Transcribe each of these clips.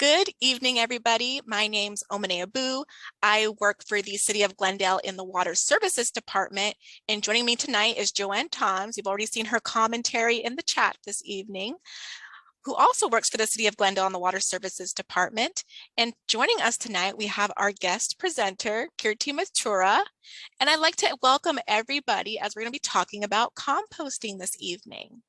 Good evening, everybody. My name's Omane Abu. I work for the City of Glendale in the Water Services Department, and joining me tonight is Joanne Toms. You've already seen her commentary in the chat this evening, who also works for the City of Glendale in the Water Services Department. And joining us tonight, we have our guest presenter, Kirti Mathura. And I'd like to welcome everybody as we're going to be talking about composting this evening.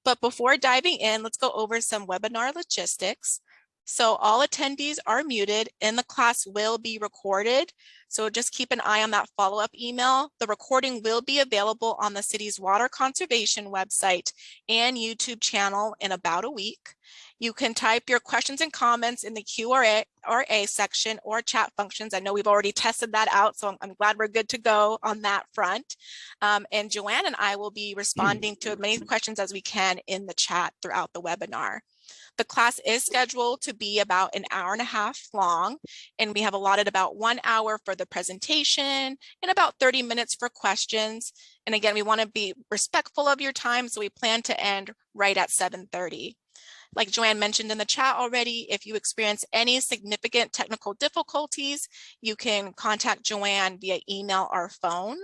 But before diving in, let's go over some webinar logistics. So all attendees are muted and the class will be recorded. So just keep an eye on that follow-up email. The recording will be available on the city's water conservation website and YouTube channel in about a week. You can type your questions and comments in the Q&A section or chat functions. I know we've already tested that out, so I'm glad we're good to go on that front. And Joanne and I will be responding to as many questions as we can in the chat throughout the webinar. The class is scheduled to be about an hour and a half long, and we have allotted about 1 hour for the presentation and about 30 minutes for questions. And again, we want to be respectful of your time, so we plan to end right at 7:30. Like Joanne mentioned in the chat already, if you experience any significant technical difficulties, you can contact Joanne via email or phone.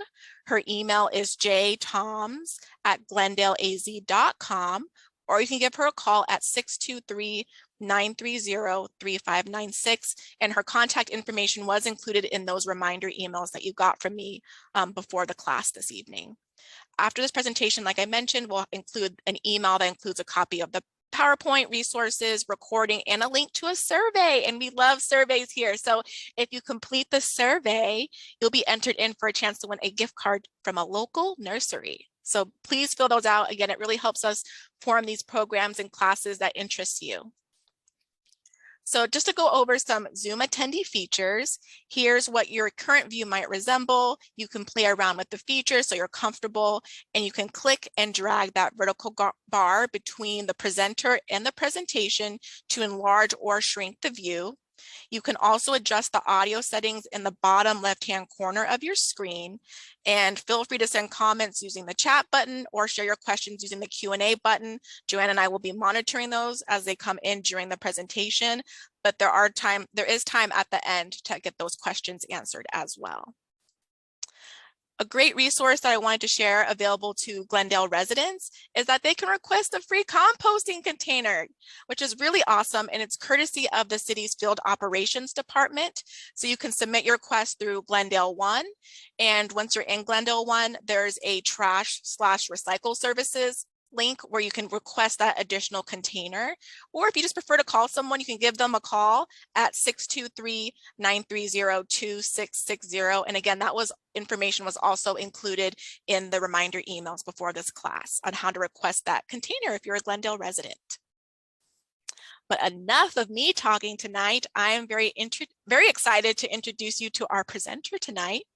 Her email is jtoms@glendaleaz.com, or you can give her a call at 623-930-3596. And her contact information was included in those reminder emails that you got from me before the class this evening. After this presentation, like I mentioned, we'll include an email that includes a copy of the PowerPoint resources, recording, and a link to a survey. And we love surveys here. So if you complete the survey, you'll be entered in for a chance to win a gift card from a local nursery. So please fill those out. Again, it really helps us form these programs and classes that interest you. So just to go over some Zoom attendee features, here's what your current view might resemble. You can play around with the features so you're comfortable, and you can click and drag that vertical bar between the presenter and the presentation to enlarge or shrink the view. You can also adjust the audio settings in the bottom left-hand corner of your screen, and feel free to send comments using the chat button or share your questions using the Q&A button. Joanne and I will be monitoring those as they come in during the presentation, but there is time at the end to get those questions answered as well. A great resource that I wanted to share available to Glendale residents is that they can request a free composting container, which is really awesome, and it's courtesy of the city's field operations department. So you can submit your request through Glendale One, and once you're in Glendale One, there's a trash/recycle services link where you can request that additional container. Or if you just prefer to call someone, you can give them a call at 623-930-2660. And again, that information was also included in the reminder emails before this class on how to request that container if you're a Glendale resident. But enough of me talking tonight. I am very excited to introduce you to our presenter tonight.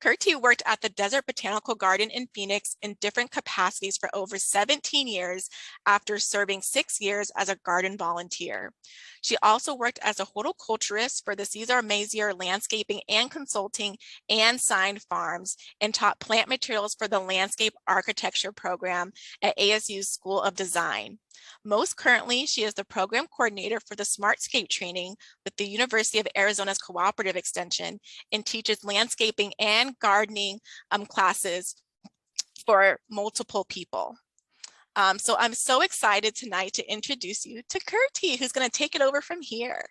Kirti worked at the Desert Botanical Garden in Phoenix in different capacities for over 17 years after serving 6 years as a garden volunteer. She also worked as a horticulturist for the Cesar Mazier Landscaping and Consulting and Sign Farms, and taught plant materials for the Landscape Architecture program at ASU's School of Design. Most currently, she is the program coordinator for the Smartscape training with the University of Arizona's Cooperative Extension, and teaches landscaping and gardening classes for multiple people. So I'm so excited tonight to introduce you to Kirti, who's going to take it over from here.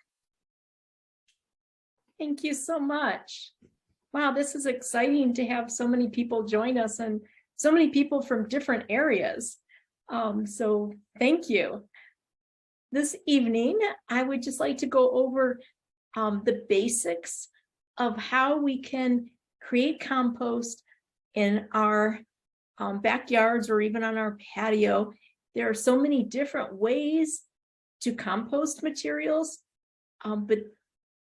Thank you so much. Wow, this is exciting to have so many people join us, and so many people from different areas. So thank you. This evening, I would just like to go over the basics of how we can create compost in our backyards or even on our patio. There are so many different ways to compost materials, but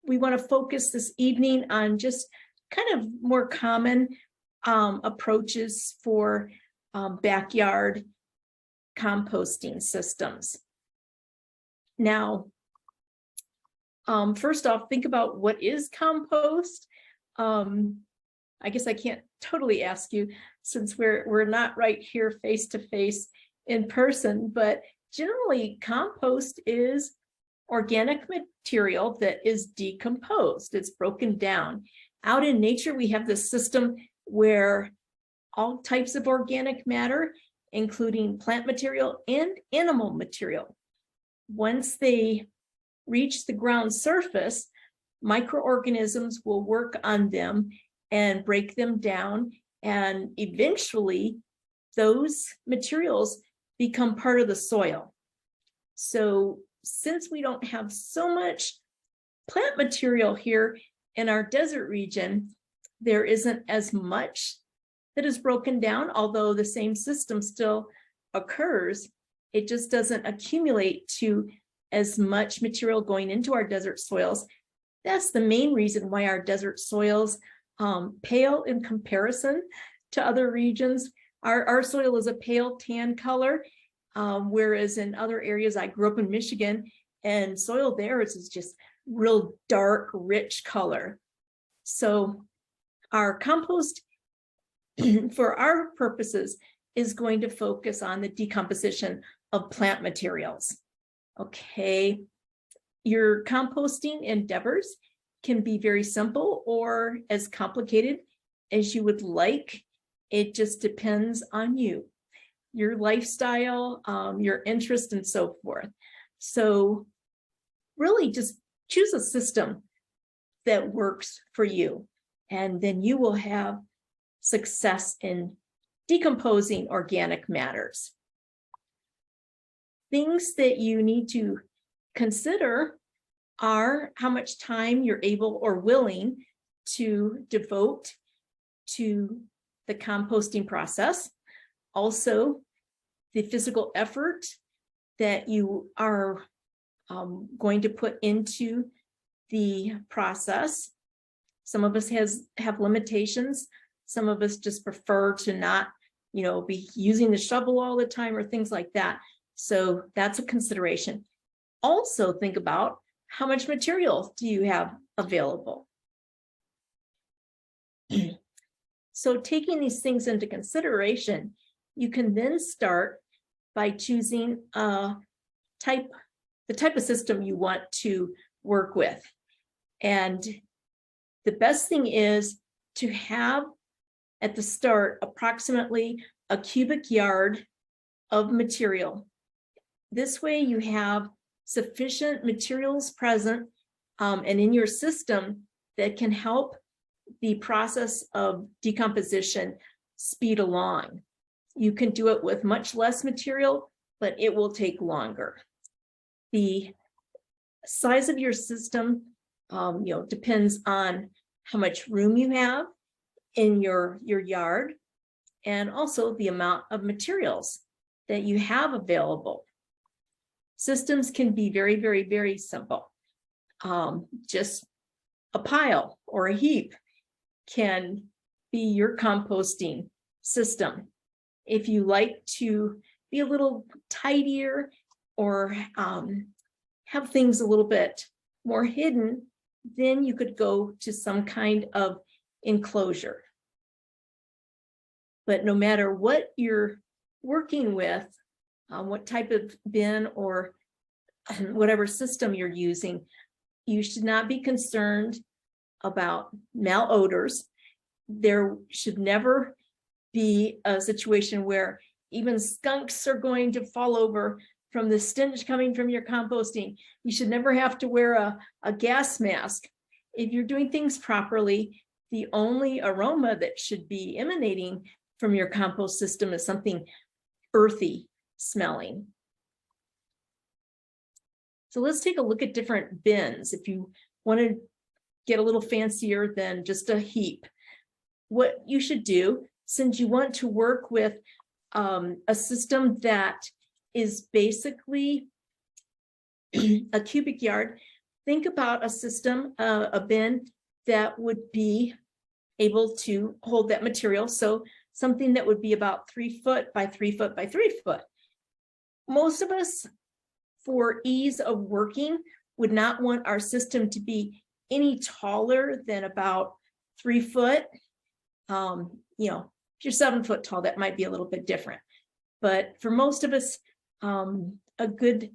we want to focus this evening on just kind of more common approaches for backyard composting systems. Now, first off, think about what is compost. I guess I can't totally ask you since we're not right here face to face in person, but generally compost is organic material that is decomposed. It's broken down. Out in nature, we have this system where all types of organic matter, including plant material and animal material, once they reach the ground surface, microorganisms will work on them and break them down, and eventually those materials become part of the soil. So since we don't have so much plant material here in our desert region, there isn't as much that is broken down, although the same system still occurs. It just doesn't accumulate to as much material going into our desert soils. That's the main reason why our desert soils pale in comparison to other regions. Our soil is a pale tan color, whereas in other areas, I grew up in Michigan, and soil there is just real dark, rich color. So our compost, for our purposes, is going to focus on the decomposition of plant materials. Okay, your composting endeavors can be very simple or as complicated as you would like. It just depends on you, your lifestyle, your interest, and so forth. So really just choose a system that works for you, and then you will have success in decomposing organic matters. Things that you need to consider are how much time you're able or willing to devote to the composting process. Also, the physical effort that you are going to put into the process. Some of us have limitations. Some of us just prefer to not, be using the shovel all the time or things like that. So that's a consideration. Also think about how much material do you have available. So taking these things into consideration, you can then start by choosing the type of system you want to work with. And the best thing is to have at the start approximately a cubic yard of material. This way you have sufficient materials present and in your system that can help the process of decomposition speed along. You can do it with much less material, but it will take longer. The size of your system depends on how much room you have in your yard, and also the amount of materials that you have available. Systems can be very, very, very simple. Just a pile or a heap can be your composting system. If you like to be a little tidier or have things a little bit more hidden, then you could go to some kind of enclosure. But no matter what you're working with, what type of bin or whatever system you're using, you should not be concerned about malodors. There should never be a situation where even skunks are going to fall over from the stench coming from your composting. You should never have to wear a gas mask. If you're doing things properly, the only aroma that should be emanating from your compost system is something earthy smelling. So let's take a look at different bins. If you want to get a little fancier than just a heap, what you should do, since you want to work with a system that is basically a cubic yard, think about a system, a bin that would be able to hold that material. So something that would be about 3 foot by 3 foot by 3 foot. Most of us, for ease of working, would not want our system to be any taller than about 3 foot. If you're 7 foot tall, that might be a little bit different. But for most of us, a good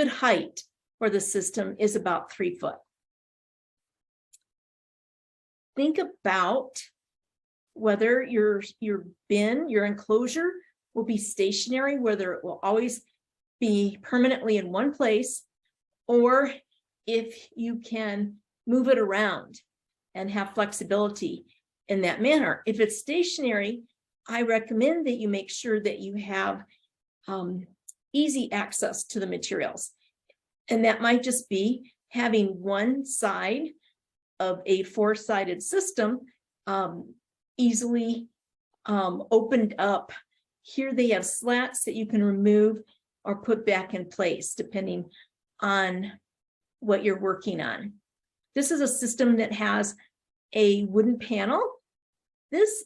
height for the system is about 3 foot. Think about whether your bin, your enclosure will be stationary, whether it will always be permanently in one place, or if you can move it around and have flexibility in that manner. If it's stationary, I recommend that you make sure that you have easy access to the materials. And that might just be having one side of a 4-sided system easily opened up. Here they have slats that you can remove or put back in place depending on what you're working on. This is a system that has a wooden panel. This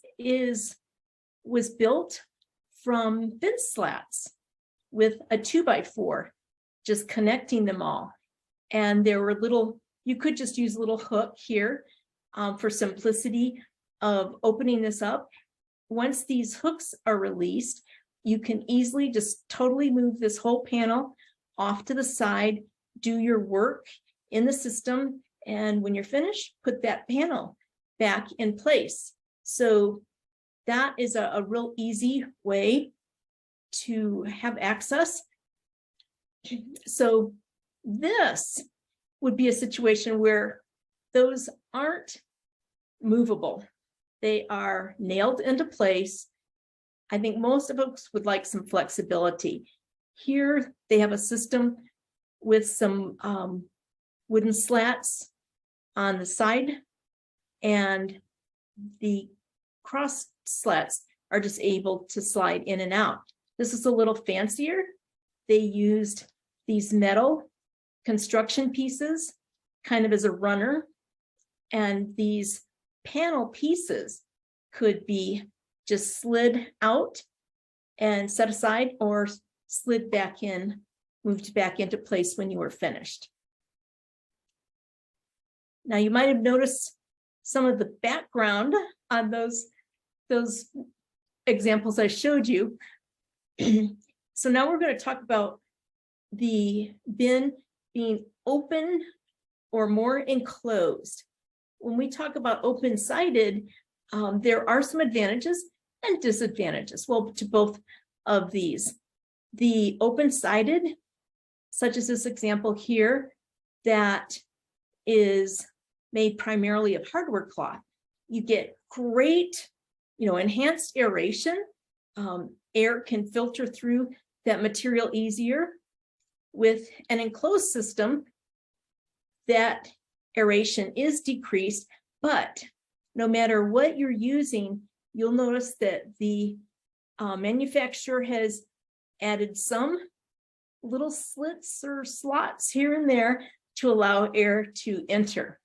was built from bin slats with a 2x4, just connecting them all. And there were you could just use a little hook here for simplicity of opening this up. Once these hooks are released, you can easily just totally move this whole panel off to the side, do your work in the system, and when you're finished, put that panel back in place. So that is a real easy way to have access. So this would be a situation where those aren't movable. They are nailed into place. I think most of us would like some flexibility. Here they have a system with some wooden slats on the side, and the cross slats are just able to slide in and out. This is a little fancier. They used these metal construction pieces kind of as a runner, and these panel pieces could be just slid out and set aside, or slid back in, moved back into place when you were finished. Now you might have noticed some of the background on those examples I showed you. So now we're going to talk about the bin being open or more enclosed. When we talk about open-sided, there are some advantages and disadvantages, well, to both of these. The open-sided, such as this example here, that is made primarily of hardware cloth. You get great, enhanced aeration. Air can filter through that material easier. With an enclosed system, that aeration is decreased, but no matter what you're using, you'll notice that the manufacturer has added some little slits or slots here and there to allow air to enter.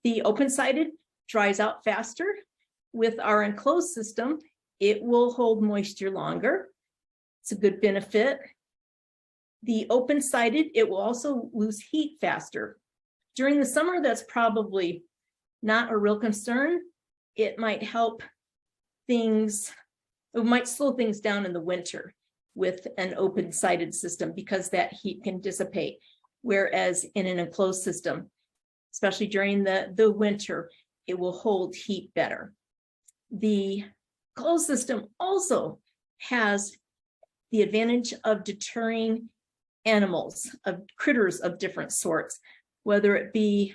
The open-sided dries out faster. With our enclosed system, it will hold moisture longer. It's a good benefit. The open-sided, it will also lose heat faster. During the summer, that's probably not a real concern. It might help things, it might slow things down in the winter with an open-sided system because that heat can dissipate. Whereas in an enclosed system, especially during the winter, it will hold heat better. The closed system also has the advantage of deterring animals, of critters of different sorts, whether it be,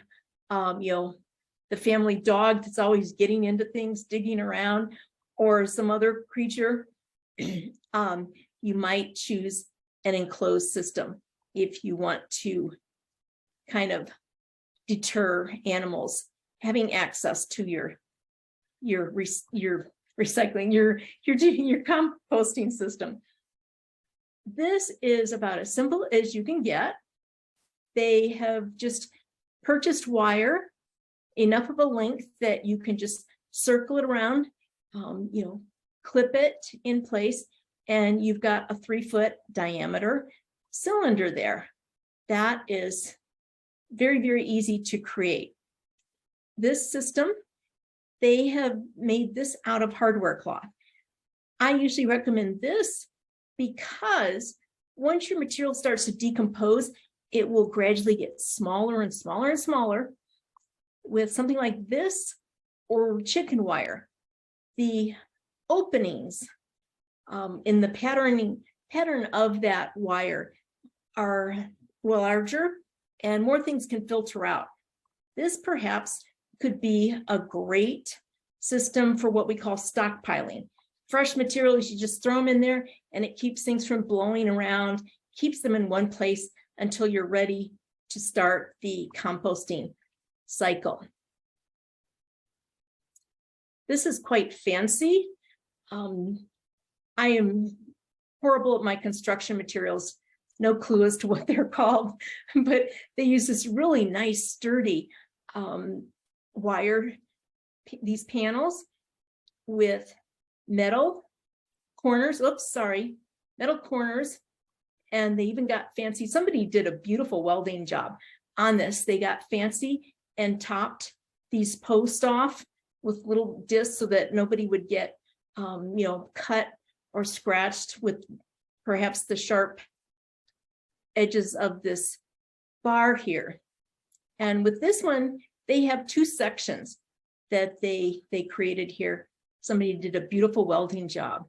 the family dog that's always getting into things, digging around, or some other creature. You might choose an enclosed system if you want to kind of deter animals having access to your recycling, your composting system. This is about as simple as you can get. They have just purchased wire, enough of a length that you can just circle it around, clip it in place, and you've got a 3-foot diameter cylinder there. That is very, very easy to create. This system, they have made this out of hardware cloth. I usually recommend this because once your material starts to decompose, it will gradually get smaller and smaller and smaller. With something like this or chicken wire, the openings in the pattern of that wire are larger and more things can filter out. This perhaps could be a great system for what we call stockpiling. Fresh materials, you just throw them in there and it keeps things from blowing around, keeps them in one place until you're ready to start the composting cycle. This is quite fancy. I am horrible at my construction materials, no clue as to what they're called, but they use this really nice sturdy wire, these panels with metal corners, metal corners, and they even got fancy. Somebody did a beautiful welding job on this. They got fancy and topped these posts off with little discs so that nobody would get, cut or scratched with perhaps the sharp edges of this bar here. And with this one, they have two sections that they created here. Somebody did a beautiful welding job.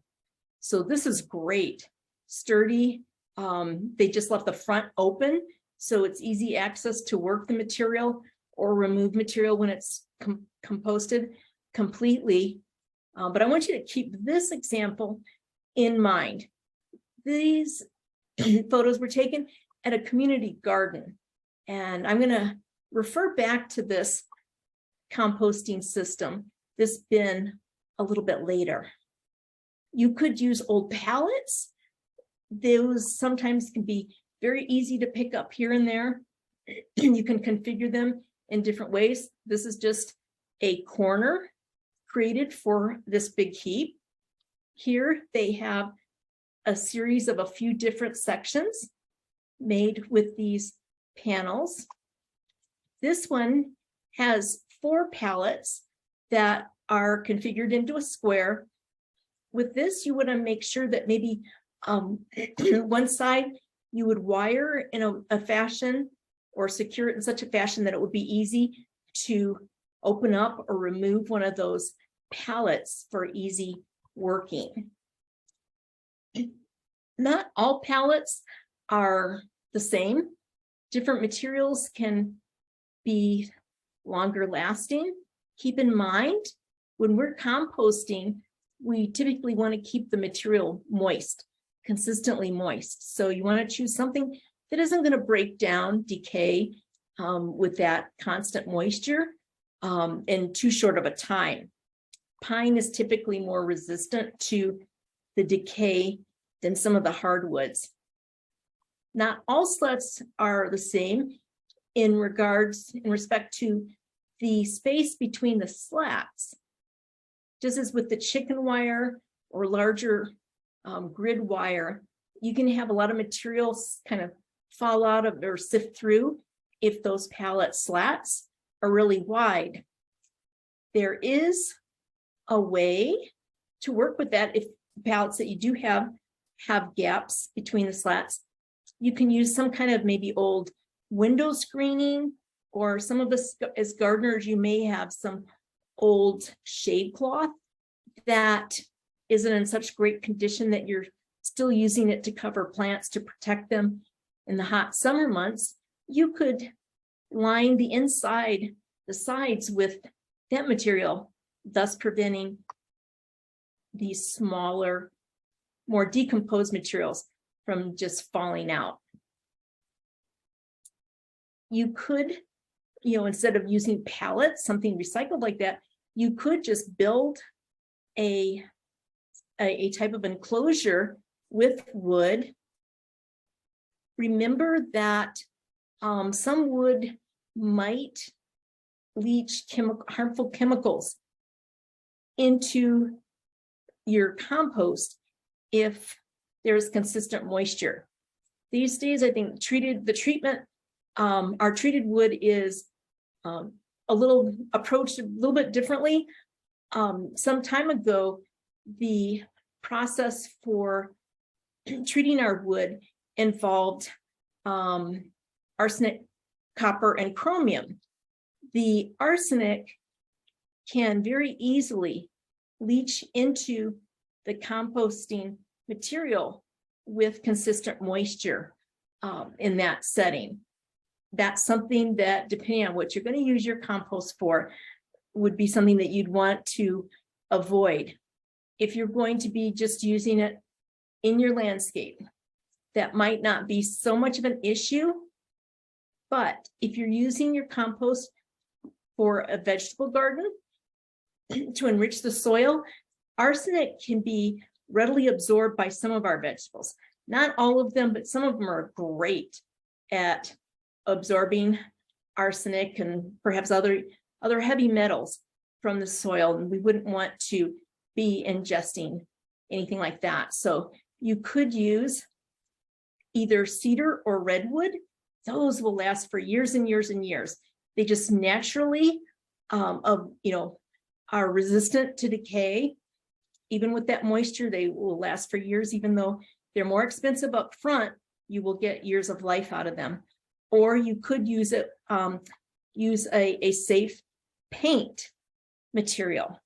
So this is great, sturdy. They just left the front open, so it's easy access to work the material or remove material when it's composted completely. But I want you to keep this example in mind. These photos were taken at a community garden, and I'm going to refer back to this composting system, this bin, a little bit later. You could use old pallets. Those sometimes can be very easy to pick up here and there. You can configure them in different ways. This is just a corner created for this big heap. Here they have a series of a few different sections made with these panels. This one has 4 pallets that are configured into a square. With this, you want to make sure that maybe one side you would wire in a fashion or secure it in such a fashion that it would be easy to open up or remove one of those pallets for easy working. Not all pallets are the same. Different materials can be longer lasting. Keep in mind, when we're composting, we typically want to keep the material moist, consistently moist. So you want to choose something that isn't going to break down, decay with that constant moisture in too short of a time. Pine is typically more resistant to the decay than some of the hardwoods. Not all slats are the same in respect to the space between the slats. Just as with the chicken wire or larger grid wire, you can have a lot of materials kind of fall out of or sift through if those pallet slats are really wide. There is a way to work with that. If pallets that you do have gaps between the slats, you can use some kind of maybe old window screening, or some of us as gardeners, you may have some old shade cloth that isn't in such great condition that you're still using it to cover plants to protect them in the hot summer months. You could line the inside, the sides with that material, thus preventing these smaller, more decomposed materials from just falling out. You could, instead of using pallets, something recycled like that, you could just build a type of enclosure with wood. Remember that some wood might leach harmful chemicals into your compost if there's consistent moisture. These days, I think our treated wood is approached a little bit differently. Some time ago, the process for treating our wood involved arsenic, copper, and chromium. The arsenic can very easily leach into the composting material with consistent moisture in that setting. That's something that, depending on what you're going to use your compost for, would be something that you'd want to avoid. If you're going to be just using it in your landscape, that might not be so much of an issue. But if you're using your compost for a vegetable garden to enrich the soil, arsenic can be readily absorbed by some of our vegetables. Not all of them, but some of them are great at absorbing arsenic and perhaps other heavy metals from the soil, and we wouldn't want to be ingesting anything like that. So you could use either cedar or redwood. Those will last for years and years and years. They just naturally are resistant to decay. Even with that moisture, they will last for years. Even though they're more expensive up front, you will get years of life out of them. Or you could use it, use a safe paint material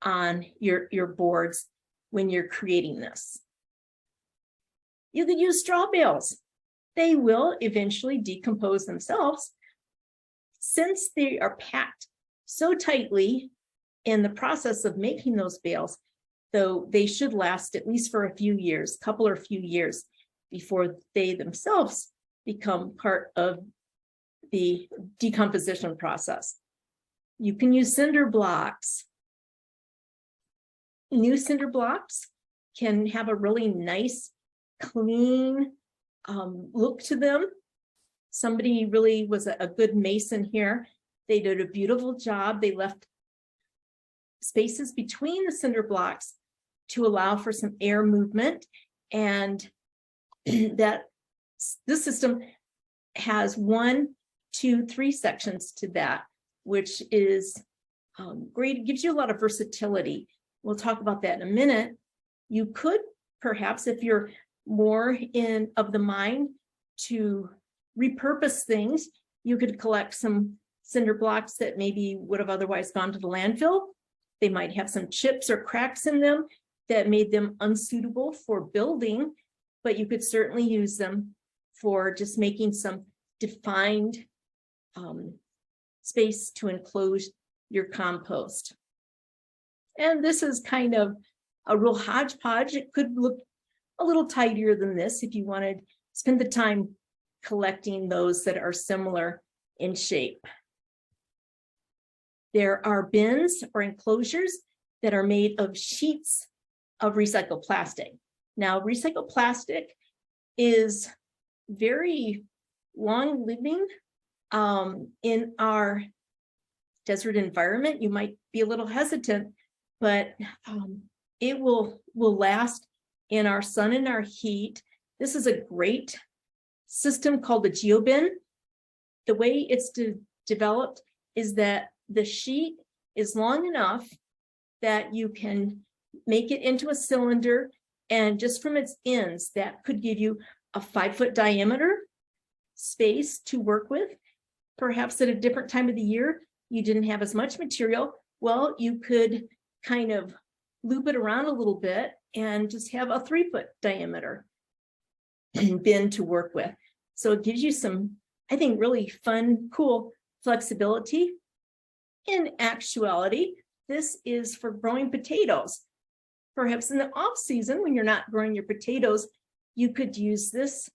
on your boards when you're creating this. You could use straw bales. They will eventually decompose themselves. Since they are packed so tightly in the process of making those bales, though they should last at least for a few years, couple or few years, before they themselves become part of the decomposition process. You can use cinder blocks. New cinder blocks can have a really nice, clean look to them. Somebody really was a good mason here. They did a beautiful job. They left spaces between the cinder blocks to allow for some air movement, and that this system has 1, 2, 3 sections to that, which is great. It gives you a lot of versatility. We'll talk about that in a minute. You could perhaps, if you're more of the mind to repurpose things, you could collect some cinder blocks that maybe would have otherwise gone to the landfill. They might have some chips or cracks in them that made them unsuitable for building, but you could certainly use them for just making some defined space to enclose your compost. And this is kind of a real hodgepodge. It could look a little tidier than this if you wanted to spend the time collecting those that are similar in shape. There are bins or enclosures that are made of sheets of recycled plastic. Now, recycled plastic is very long living in our desert environment. You might be a little hesitant, but it will last in our sun and our heat. This is a great system called the geobin. The way it's developed is that the sheet is long enough that you can make it into a cylinder, and just from its ends, that could give you a 5-foot diameter space to work with. Perhaps at a different time of the year, you didn't have as much material. Well, you could kind of loop it around a little bit and just have a 3-foot diameter bin to work with. So it gives you some, I think, really fun, cool flexibility. In actuality, this is for growing potatoes. Perhaps in the off season, when you're not growing your potatoes, you could use this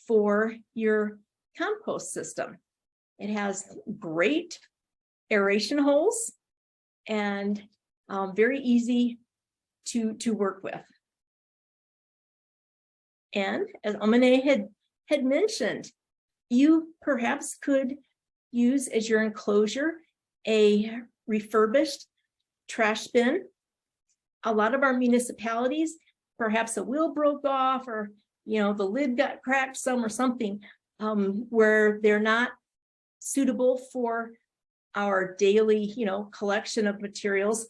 for your compost system. It has great aeration holes and very easy to work with. And as Amane had mentioned, you perhaps could use as your enclosure a refurbished trash bin. A lot of our municipalities, perhaps a wheel broke off, or the lid got cracked some or something, where they're not suitable for our daily collection of materials.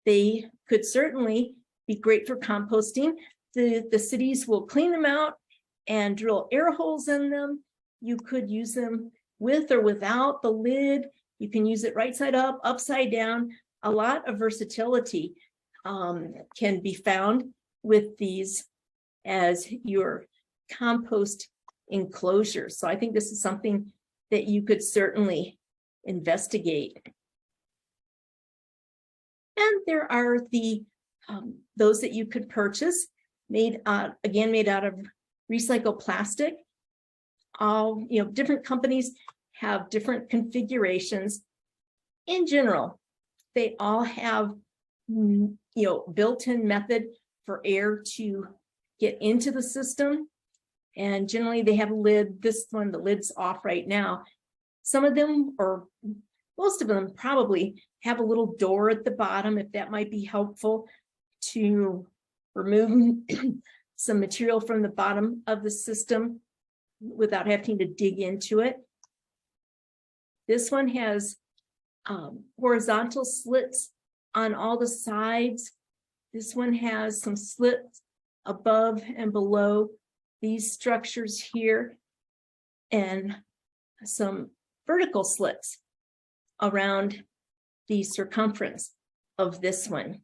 They could certainly be great for composting. The cities will clean them out and drill air holes in them You could use them with or without the lid. You can use it right side up, upside down. A lot of versatility can be found with these as your compost enclosures. So I think this is something that you could certainly investigate. And there are the those that you could purchase, made out of recycled plastic. All, different companies have different configurations. In general, they all have, built-in method for air to get into the system. And generally they have a lid. This one, the lid's off right now. Some of them, or most of them, probably have a little door at the bottom, if that might be helpful to remove some material from the bottom of the system without having to dig into it. This one has horizontal slits on all the sides. This one has some slits above and below these structures here, and some vertical slits around the circumference of this one.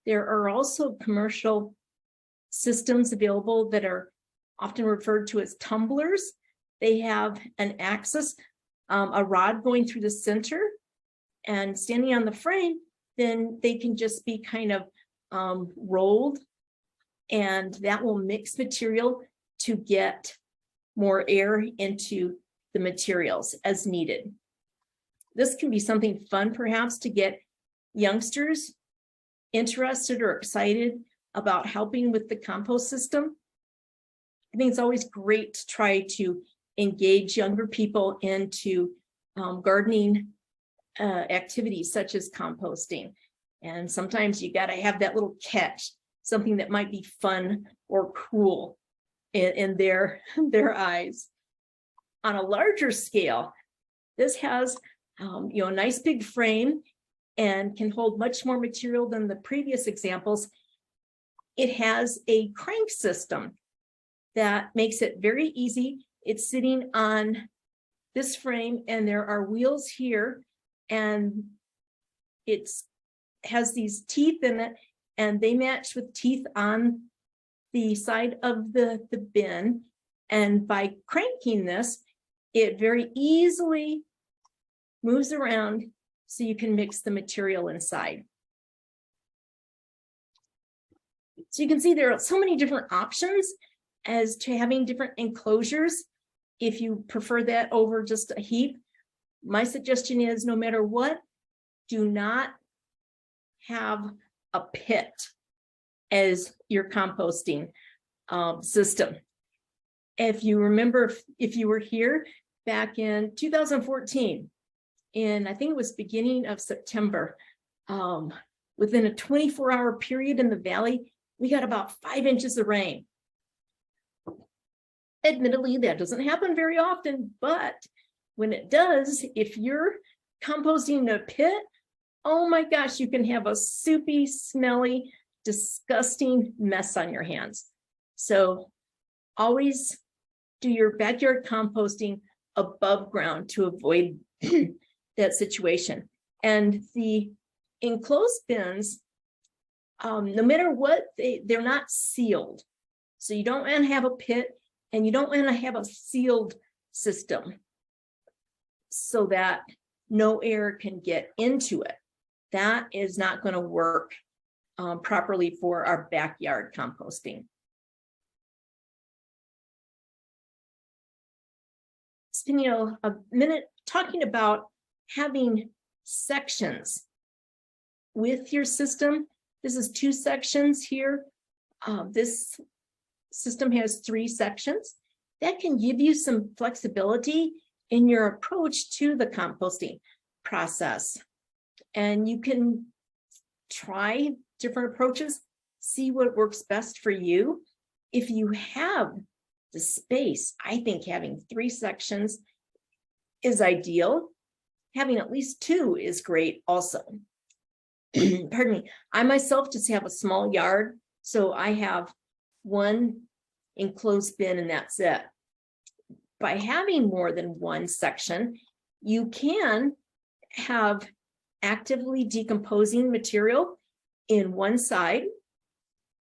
There are also commercial systems available that are often referred to as tumblers. They have an axis, a rod going through the center, and standing on the frame, then they can just be kind of rolled, and that will mix material to get more air into the materials as needed. This can be something fun, perhaps, to get youngsters interested or excited about helping with the compost system. I think it's always great to try to engage younger people into gardening activities such as composting. And sometimes you got to have that little catch, something that might be fun or cool in their eyes. On a larger scale, this has a nice big frame and can hold much more material than the previous examples. It has a crank system that makes it very easy. It's sitting on this frame, and there are wheels here, and it has these teeth in it, and they match with teeth on the side of the bin. And by cranking this, it very easily moves around so you can mix the material inside. So you can see there are so many different options as to having different enclosures. If you prefer that over just a heap, my suggestion is, no matter what, do not have a pit as your composting system. If you remember, if you were here back in 2014, I think it was beginning of September, within a 24-hour period in the valley, we got about 5 inches of rain. Admittedly, that doesn't happen very often, but when it does, if you're composting in a pit, oh my gosh, you can have a soupy, smelly, disgusting mess on your hands. So always do your backyard composting above ground to avoid that situation. And the enclosed bins, no matter what, they're not sealed. So you don't want to have a pit, and you don't want to have a sealed system so that no air can get into it. That is not going to work properly for our backyard composting. Spend a minute talking about having sections with your system. This is 2 sections here. This system has 3 sections. That can give you some flexibility in your approach to the composting process. And you can try different approaches, see what works best for you. If you have the space, I think having 3 sections is ideal. Having at least 2 is great also. Pardon me. I myself just have a small yard, so I have one enclosed bin and that's it. By having more than one section, you can have actively decomposing material in one side.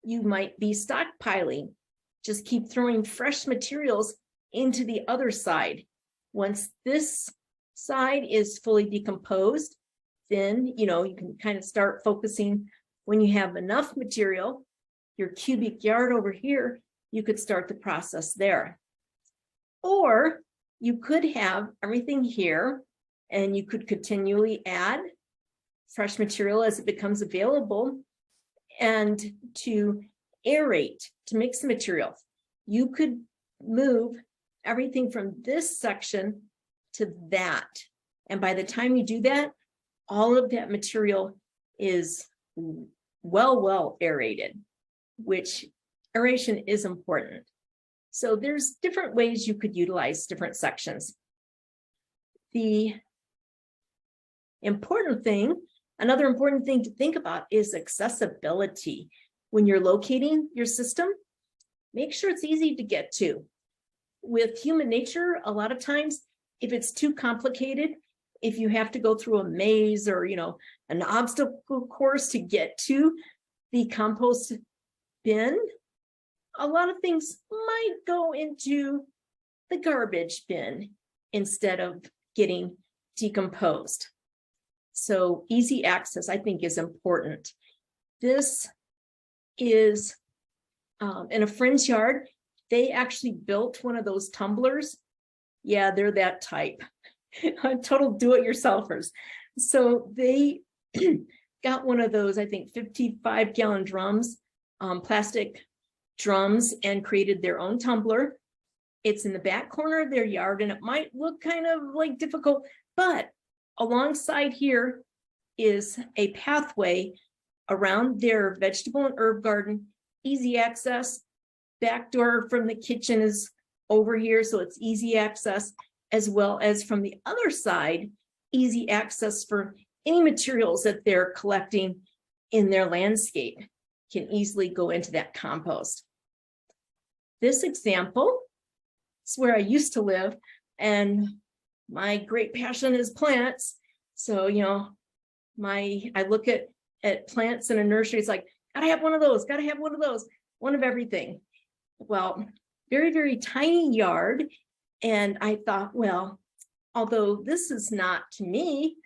You might be stockpiling, just keep throwing fresh materials into the other side. Once this side is fully decomposed, then you can kind of start focusing when you have enough material, your cubic yard over here, you could start the process there. Or you could have everything here and you could continually add fresh material as it becomes available and to aerate, to mix the material. You could move everything from this section to that. And by the time you do that, all of that material is well aerated, which aeration is important. So there's different ways you could utilize different sections. The important thing, another important thing to think about is accessibility. When you're locating your system, make sure it's easy to get to. With human nature, a lot of times, if it's too complicated, if you have to go through a maze or, an obstacle course to get to the compost bin, a lot of things might go into the garbage bin instead of getting decomposed. So easy access, I think, is important. This is in a friend's yard. They actually built one of those tumblers. Yeah, they're that type. Total do-it-yourselfers. So they got one of those, I think, 55-gallon drums, plastic drums, and created their own tumbler. It's in the back corner of their yard, and it might look kind of like difficult, but alongside here is a pathway around their vegetable and herb garden, easy access. Back door from the kitchen is over here, so it's easy access, as well as from the other side, easy access for any materials that they're collecting in their landscape can easily go into that compost. This example is where I used to live, and my great passion is plants. So, I look at plants in a nursery, it's like, gotta have one of those, gotta have one of those, one of everything. Well, very, very tiny yard. And I thought, well, although this is not to me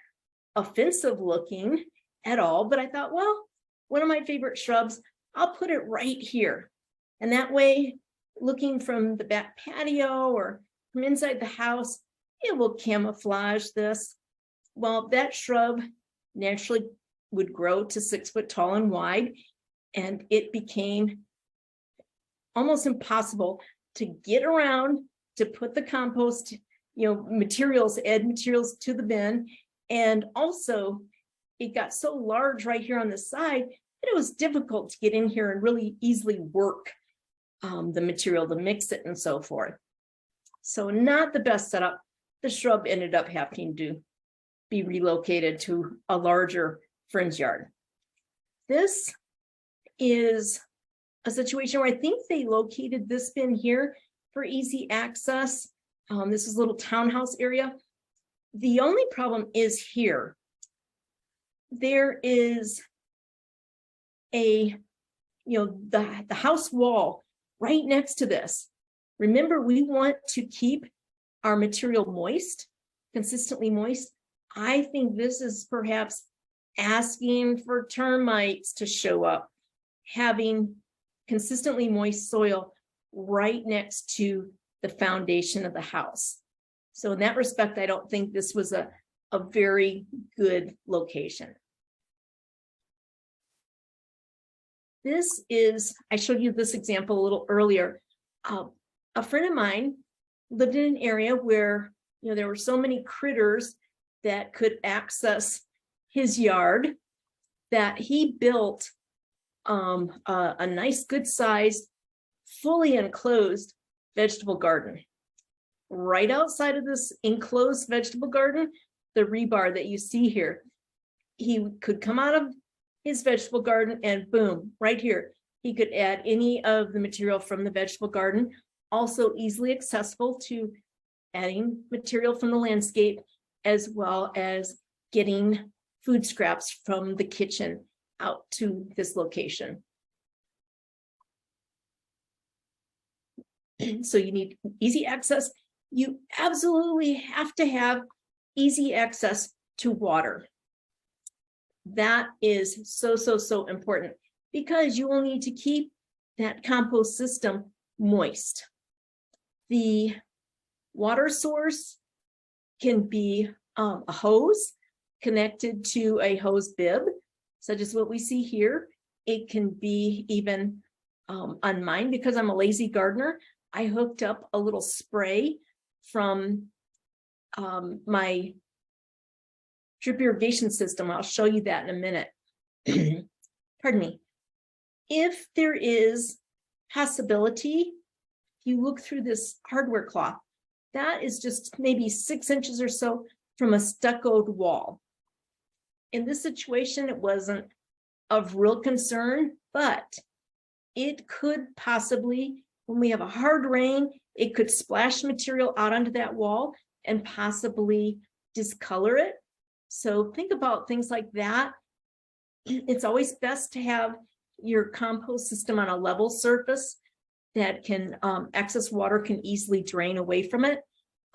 offensive looking at all, but I thought, well, one of my favorite shrubs, I'll put it right here. And that way, looking from the back patio or from inside the house, it will camouflage this. Well, that shrub naturally would grow to 6 foot tall and wide, and it became almost impossible to get around to put the compost, materials, add materials to the bin. And also it got so large right here on the side that it was difficult to get in here and really easily work the material to mix it and so forth. So not the best setup. The shrub ended up having to be relocated to a larger friend's yard. This is a situation where I think they located this bin here for easy access. This is a little townhouse area. The only problem is here. There is the house wall right next to this. Remember, we want to keep our material moist, consistently moist. I think this is perhaps asking for termites to show up, having consistently moist soil right next to the foundation of the house. So in that respect, I don't think this was a very good location. This is, I showed you this example a little earlier. A friend of mine lived in an area where there were so many critters that could access his yard that he built a nice, good sized, fully enclosed vegetable garden. Right outside of this enclosed vegetable garden, the rebar that you see here, he could come out of his vegetable garden and boom, right here, He could add any of the material from the vegetable garden, also easily accessible to adding material from the landscape, as well as getting food scraps from the kitchen out to this location. So you need easy access. You absolutely have to have easy access to water. That is so important, because you will need to keep that compost system moist. The water source can be a hose connected to a hose bib, such as what we see here. It can be even on mine, because I'm a lazy gardener, I hooked up a little spray from my drip irrigation system. I'll show you that in a minute. Pardon me. If there is possibility, if you look through this hardware cloth, that is just maybe 6 inches or so from a stuccoed wall. In this situation, it wasn't of real concern, but it could possibly, when we have a hard rain, it could splash material out onto that wall and possibly discolor it. So think about things like that. It's always best to have your compost system on a level surface that can excess water can easily drain away from it.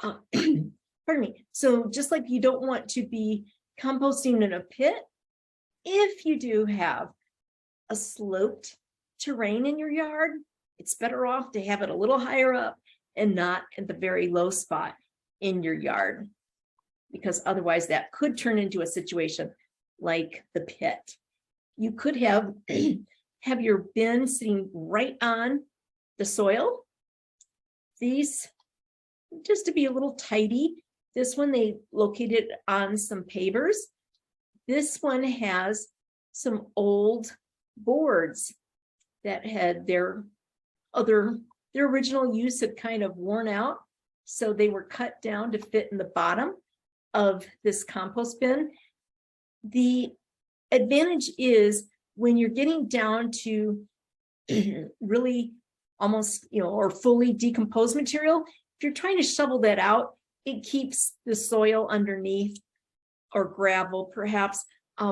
Pardon me. So just like you don't want to be composting in a pit, if you do have a sloped terrain in your yard, it's better off to have it a little higher up and not at the very low spot in your yard, because otherwise that could turn into a situation like the pit. You could have have your bin sitting right on the soil. These, just to be a little tidy, this one they located on some pavers. This one has some old boards that had their original use had kind of worn out, so they were cut down to fit in the bottom of this compost bin. The advantage is when you're getting down to really almost, or fully decomposed material, if you're trying to shovel that out, it keeps the soil underneath, or gravel perhaps,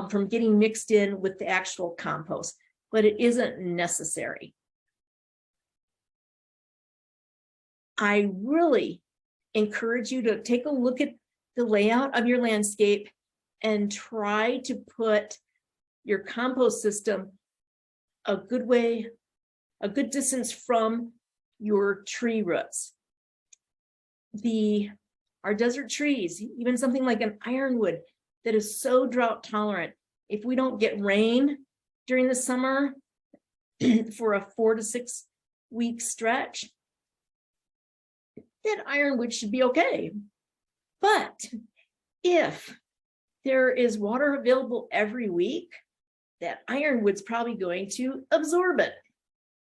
from getting mixed in with the actual compost, but it isn't necessary. I really encourage you to take a look at the layout of your landscape and try to put your compost system a good distance from your tree roots. Our desert trees, even something like an ironwood that is so drought tolerant, if we don't get rain during the summer for a 4 to 6 week stretch, that ironwood should be okay. But if there is water available every week, that ironwood's probably going to absorb it.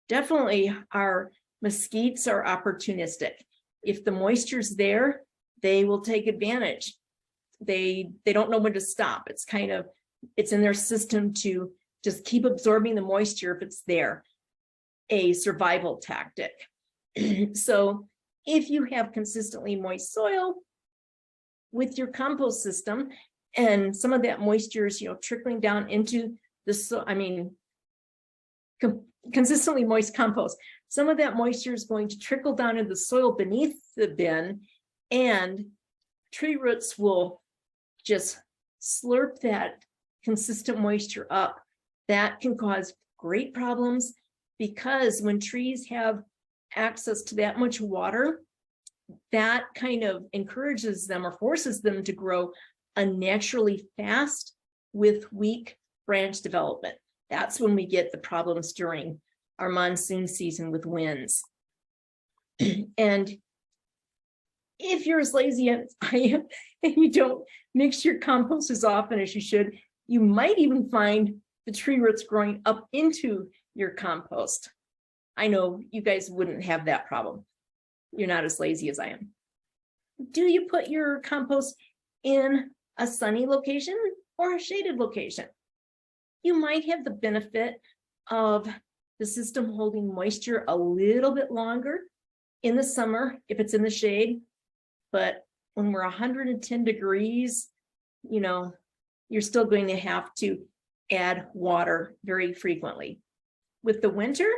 Definitely our mesquites are opportunistic. If the moisture's there, they will take advantage. They don't know when to stop. It's in their system to just keep absorbing the moisture if it's there. A survival tactic. So if you have consistently moist soil with your compost system, and some of that moisture is, trickling down into the soil, consistently moist compost, some of that moisture is going to trickle down into the soil beneath the bin, and tree roots will just slurp that consistent moisture up. That can cause great problems, because when trees have access to that much water, that kind of encourages them or forces them to grow unnaturally fast with weak branch development. That's when we get the problems during our monsoon season with winds. And if you're as lazy as I am and you don't mix your compost as often as you should, you might even find the tree roots growing up into your compost. I know you guys wouldn't have that problem. You're not as lazy as I am. Do you put your compost in a sunny location or a shaded location? You might have the benefit of the system holding moisture a little bit longer in the summer if it's in the shade. But when we're 110 degrees, you know, you're still going to have to add water very frequently. With the winter,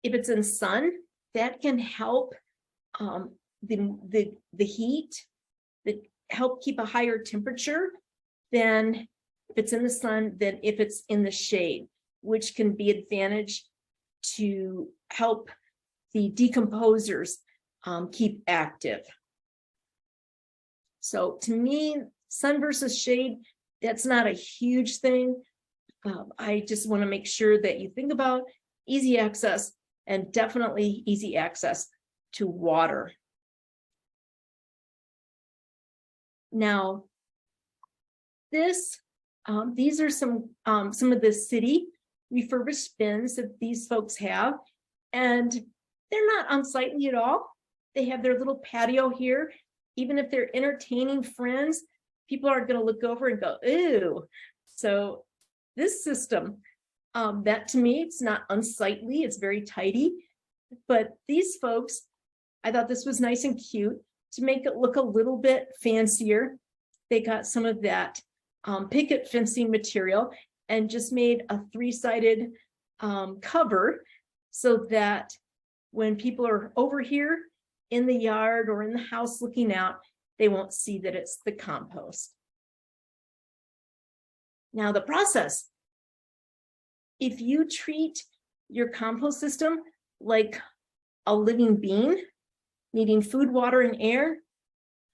if it's in sun, that can help the heat, that help keep a higher temperature than if it's in the sun than if it's in the shade, which can be advantage to help the decomposers keep active. So to me, sun versus shade, that's not a huge thing. I just want to make sure that you think about easy access, and definitely easy access to water. Now, these are some of the city refurbished bins that these folks have, and they're not unsightly at all. They have their little patio here. Even if they're entertaining friends, people aren't going to look over and go, "Ew." So this system, that to me, it's not unsightly, it's very tidy. But these folks, I thought this was nice and cute to make it look a little bit fancier. They got some of that picket fencing material and just made a three-sided cover so that when people are over here in the yard or in the house looking out, they won't see that it's the compost. Now the process. If you treat your compost system like a living being, needing food, water, and air,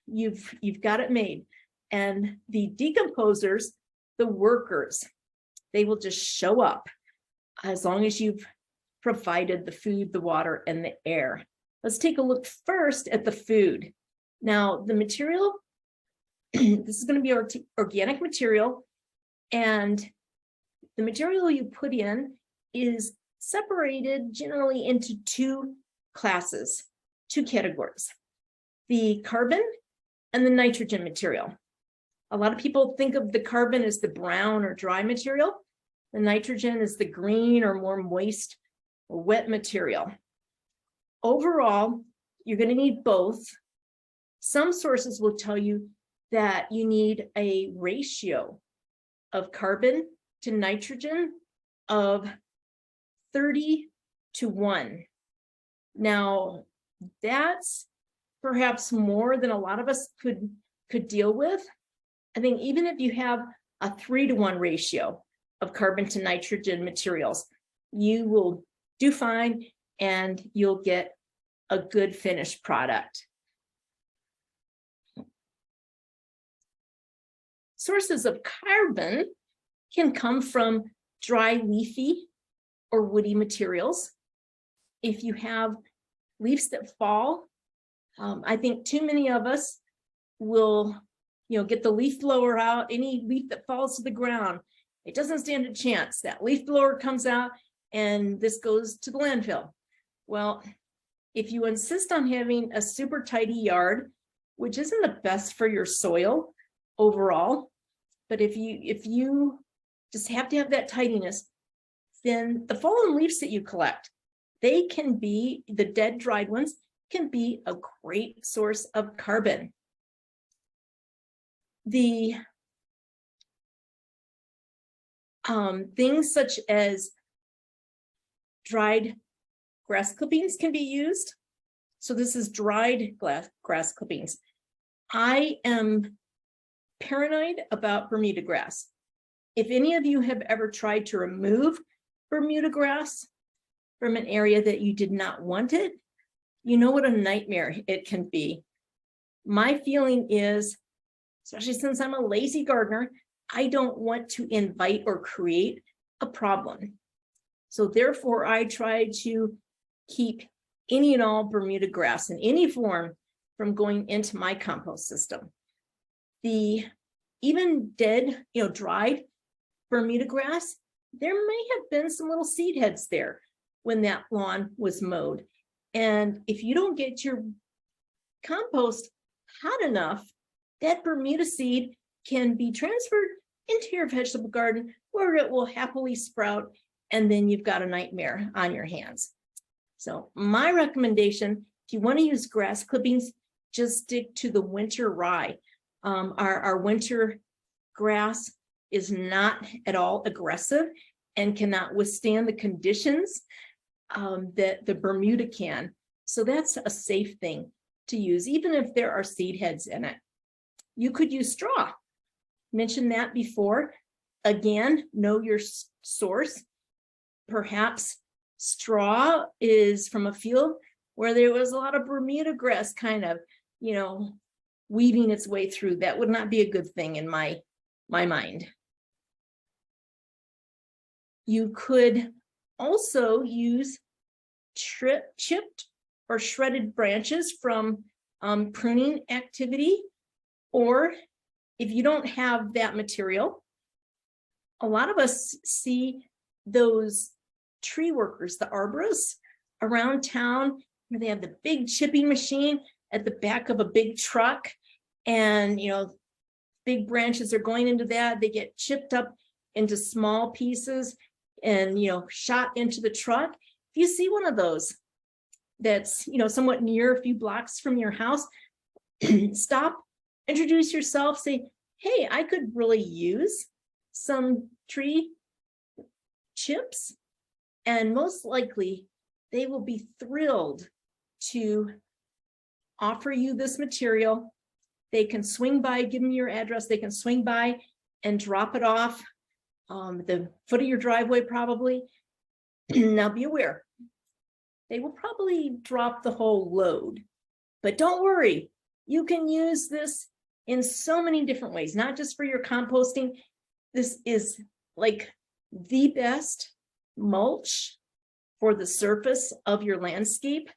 you've got it made. And the decomposers, the workers, they will just show up as long as you've provided the food, the water, and the air. Let's take a look first at the food. Now, the material, this is going to be organic material, and the material you put in is separated generally into two classes, two categories, the carbon and the nitrogen material. A lot of people think of the carbon as the brown or dry material. The nitrogen is the green or more moist or wet material. Overall, you're going to need both. Some sources will tell you that you need a ratio of carbon to nitrogen of 30:1. Now, that's perhaps more than a lot of us could deal with. I think even if you have a 3:1 ratio of carbon to nitrogen materials, you will do fine and you'll get a good finished product. Sources of carbon can come from dry leafy or woody materials. If you have leaves that fall, I think too many of us will, get the leaf blower out. Any leaf that falls to the ground, it doesn't stand a chance. That leaf blower comes out and this goes to the landfill. Well, if you insist on having a super tidy yard, which isn't the best for your soil overall, but if you just have to have that tidiness, then the fallen leaves that you collect, they can be, the dead dried ones, can be a great source of carbon. The things such as dried grass clippings can be used. So this is dried grass clippings. I am paranoid about Bermuda grass. If any of you have ever tried to remove Bermuda grass from an area that you did not want it, you know what a nightmare it can be. My feeling is, especially since I'm a lazy gardener, I don't want to invite or create a problem. So therefore, I try to keep any and all Bermuda grass in any form from going into my compost system. The even dead, dried Bermuda grass, there may have been some little seed heads there when that lawn was mowed. And if you don't get your compost hot enough, that Bermuda seed can be transferred into your vegetable garden where it will happily sprout and then you've got a nightmare on your hands. So my recommendation, if you want to use grass clippings, just stick to the winter rye. Our winter grass is not at all aggressive and cannot withstand the conditions that the Bermuda can. So that's a safe thing to use, even if there are seed heads in it. You could use straw. Mentioned that before. Again, know your source. Perhaps straw is from a field where there was a lot of Bermuda grass kind of, weaving its way through. That would not be a good thing in my mind. You could also use chipped or shredded branches from pruning activity, or if you don't have that material, a lot of us see those tree workers, the arborists around town, where they have the big chipping machine at the back of a big truck, and big branches are going into that. They get chipped up into small pieces and shot into the truck. If you see one of those that's somewhat near, a few blocks from your house, stop, introduce yourself, say, hey, I could really use some tree chips, and most likely they will be thrilled to offer you this material. They can swing by, give them your address, they can swing by and drop it off the foot of your driveway probably. Now be aware, they will probably drop the whole load, but don't worry, you can use this in so many different ways, not just for your composting. This is like the best mulch for the surface of your landscape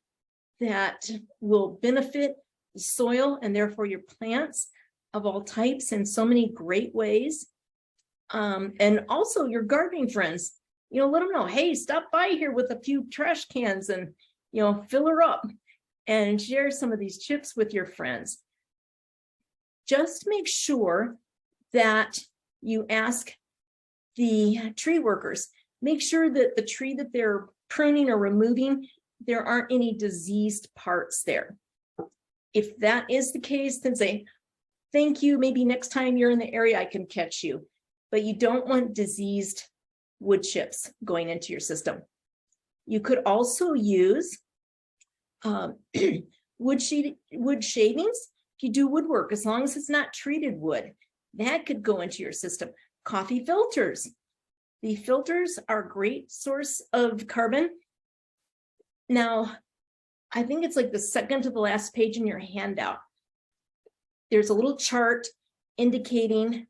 that will benefit the soil and therefore your plants of all types in so many great ways. And also your gardening friends, let them know, hey, stop by here with a few trash cans and, fill her up and share some of these chips with your friends. Just make sure that you ask the tree workers, make sure that the tree that they're pruning or removing, there aren't any diseased parts there. If that is the case, then say, thank you, maybe next time you're in the area, I can catch you. But you don't want diseased wood chips going into your system. You could also use wood shavings. If you do woodwork, as long as it's not treated wood, that could go into your system. Coffee filters. The filters are a great source of carbon. Now, I think it's like the second to the last page in your handout. There's a little chart indicating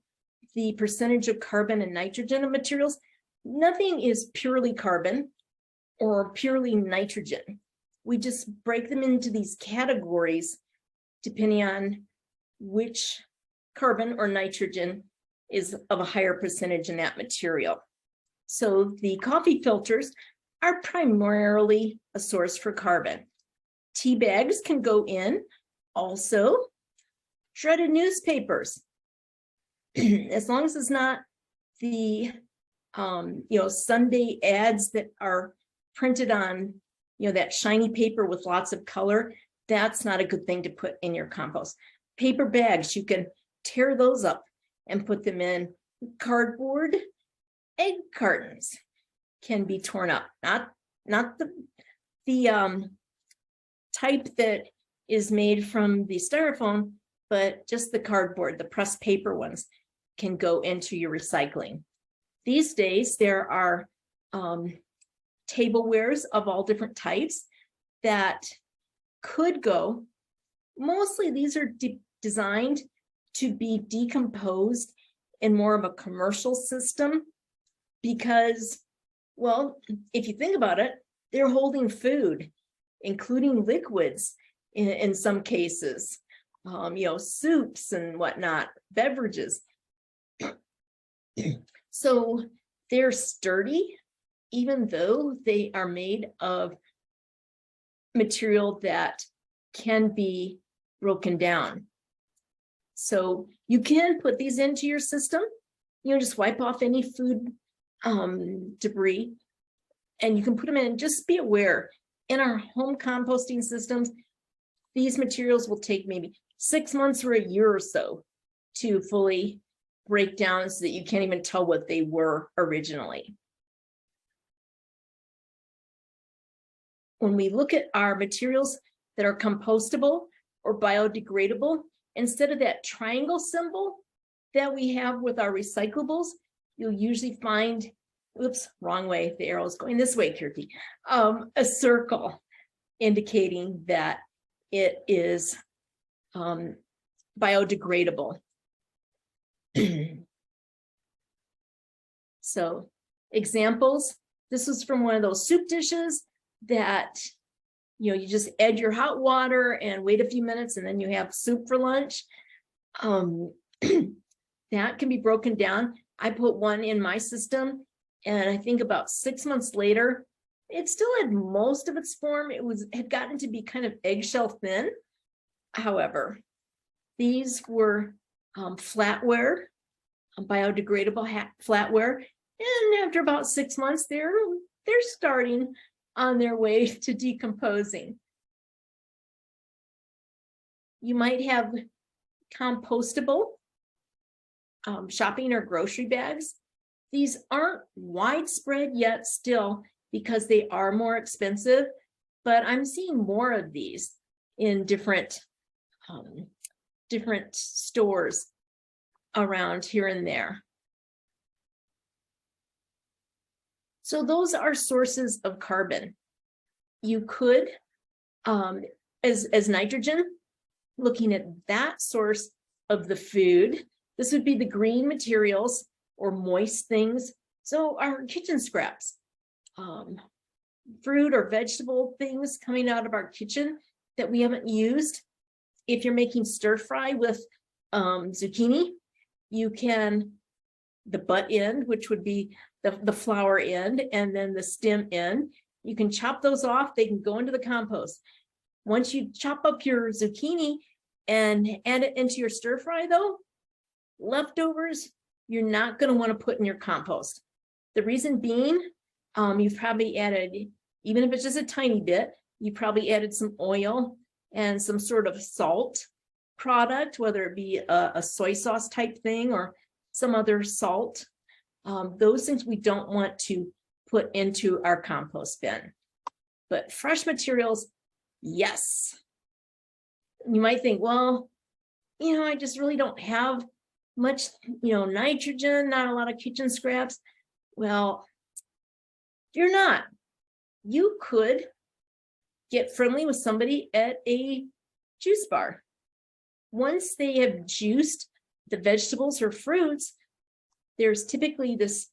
the percentage of carbon and nitrogen of materials. Nothing is purely carbon or purely nitrogen. We just break them into these categories depending on which carbon or nitrogen is of a higher percentage in that material. So the coffee filters are primarily a source for carbon. Tea bags can go in also. Shredded newspapers, as long as it's not the Sunday ads that are printed on that shiny paper with lots of color, that's not a good thing to put in your compost. Paper bags, you can tear those up and put them in. Cardboard, egg cartons can be torn up, not the type that is made from the styrofoam, but just the cardboard, the pressed paper ones can go into your recycling. These days, there are tablewares of all different types that could go. Mostly these are designed to be decomposed in more of a commercial system because, well, if you think about it, they're holding food, including liquids in some cases, soups and whatnot, beverages. So they're sturdy, even though they are made of material that can be broken down. So you can put these into your system, just wipe off any food debris, and you can put them in. Just be aware, in our home composting systems, these materials will take maybe 6 months or a year or so to fully break down so that you can't even tell what they were originally. When we look at our materials that are compostable or biodegradable, instead of that triangle symbol that we have with our recyclables, you'll usually find, oops, wrong way, the arrow is going this way, Kirti, a circle indicating that it is biodegradable. So examples, this was from one of those soup dishes that, you know, you just add your hot water and wait a few minutes and then you have soup for lunch. That can be broken down. I put one in my system, and I think about 6 months later, it still had most of its form. It had gotten to be kind of eggshell thin. However, these were flatware, biodegradable flatware, and after about 6 months, they're starting on their way to decomposing. You might have compostable shopping or grocery bags. These aren't widespread yet still because they are more expensive, but I'm seeing more of these in different stores around here and there. So those are sources of carbon. You could, as nitrogen, looking at that source of the food, this would be the green materials or moist things. So our kitchen scraps, fruit or vegetable things coming out of our kitchen that we haven't used. If you're making stir fry with zucchini, you can, the butt end, which would be the flower end, and then the stem end, you can chop those off. They can go into the compost. Once you chop up your zucchini and add it into your stir fry though, leftovers, you're not going to want to put in your compost. The reason being, you've probably added, even if it's just a tiny bit, you probably added some oil and some sort of salt product, whether it be a soy sauce type thing or some other salt. Those things we don't want to put into our compost bin. But fresh materials, yes. You might think, well, you know, I just really don't have much, you know, nitrogen, not a lot of kitchen scraps. Well, you're not. You could get friendly with somebody at a juice bar. Once they have juiced the vegetables or fruits, there's typically this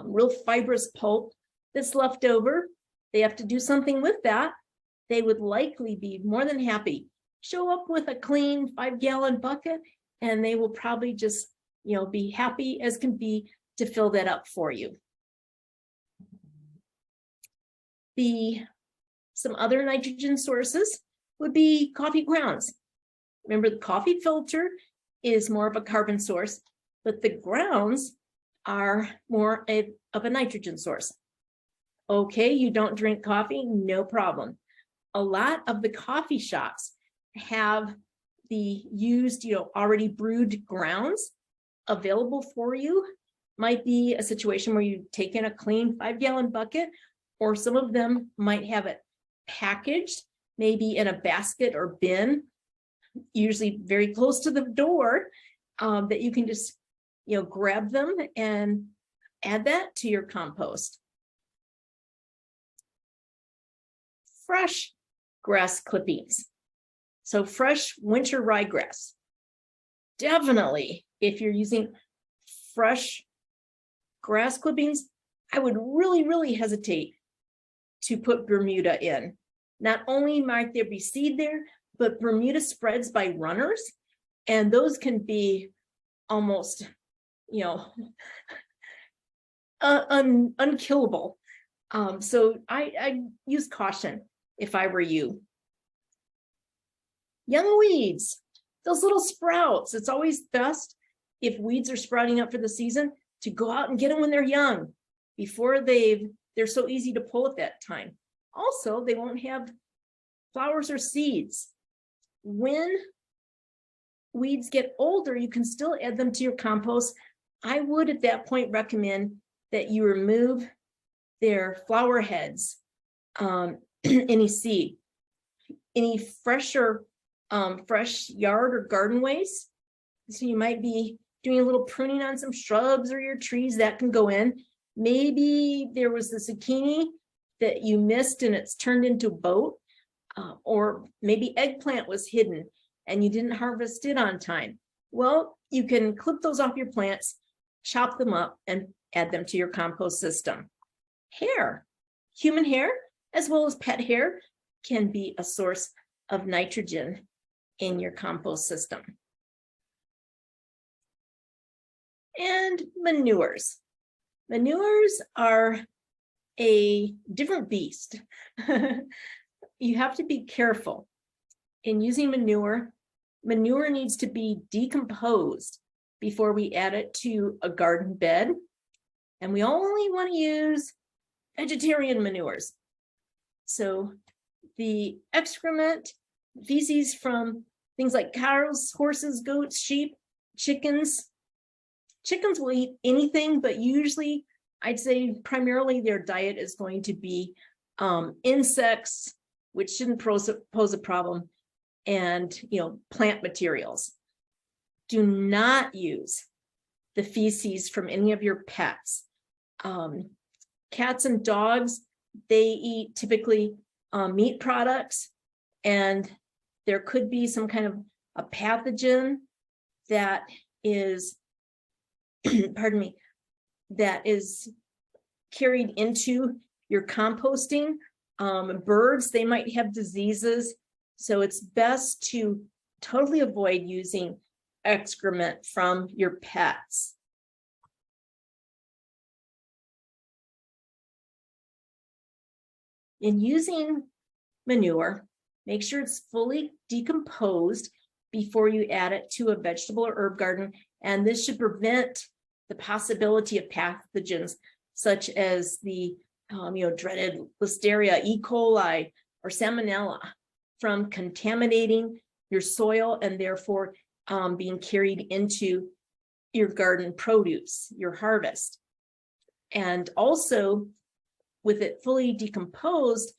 real fibrous pulp that's left over. They have to do something with that. They would likely be more than happy. Show up with a clean 5-gallon bucket, and they will probably just, you know, be happy as can be to fill that up for you. Some other nitrogen sources would be coffee grounds. Remember, the coffee filter is more of a carbon source, but the grounds are more of a nitrogen source. Okay, you don't drink coffee, no problem. A lot of the coffee shops have the used, you know, already brewed grounds available for you. Might be a situation where you take in a clean 5-gallon bucket, or some of them might have it packaged, maybe in a basket or bin, usually very close to the door, that you can just, you know, grab them and add that to your compost. Fresh grass clippings. So fresh winter ryegrass. Definitely, if you're using fresh grass clippings, I would really hesitate to put Bermuda in. Not only might there be seed there, but Bermuda spreads by runners, and those can be almost, you know, unkillable. So I use caution if I were you. Young weeds, those little sprouts. It's always best if weeds are sprouting up for the season to go out and get them when they're young, before they've they're so easy to pull at that time. Also, they won't have flowers or seeds. When weeds get older, you can still add them to your compost. I would at that point recommend that you remove their flower heads, any seed, any fresh yard or garden waste. So you might be doing a little pruning on some shrubs or your trees, that can go in. Maybe there was the zucchini that you missed and it's turned into boat, or maybe eggplant was hidden and you didn't harvest it on time. Well, you can clip those off your plants, chop them up, and add them to your compost system. Hair, human hair, as well as pet hair, can be a source of nitrogen in your compost system. And manures. Manures are a different beast. You have to be careful in using manure. Manure needs to be decomposed before we add it to a garden bed. And we only want to use vegetarian manures. So the excrement, feces from things like cows, horses, goats, sheep, chickens. Chickens will eat anything, but usually I'd say primarily their diet is going to be insects, which shouldn't pose a problem, and plant materials. Do not use the feces from any of your pets. Cats and dogs, they eat typically meat products, and there could be some kind of a pathogen that is, pardon me, that is carried into your composting. Birds, they might have diseases, so it's best to totally avoid using excrement from your pets. In using manure, make sure it's fully decomposed before you add it to a vegetable or herb garden, and this should prevent the possibility of pathogens such as the dreaded Listeria, E. coli, or Salmonella from contaminating your soil and therefore being carried into your garden produce, your harvest. And also, with it fully decomposed,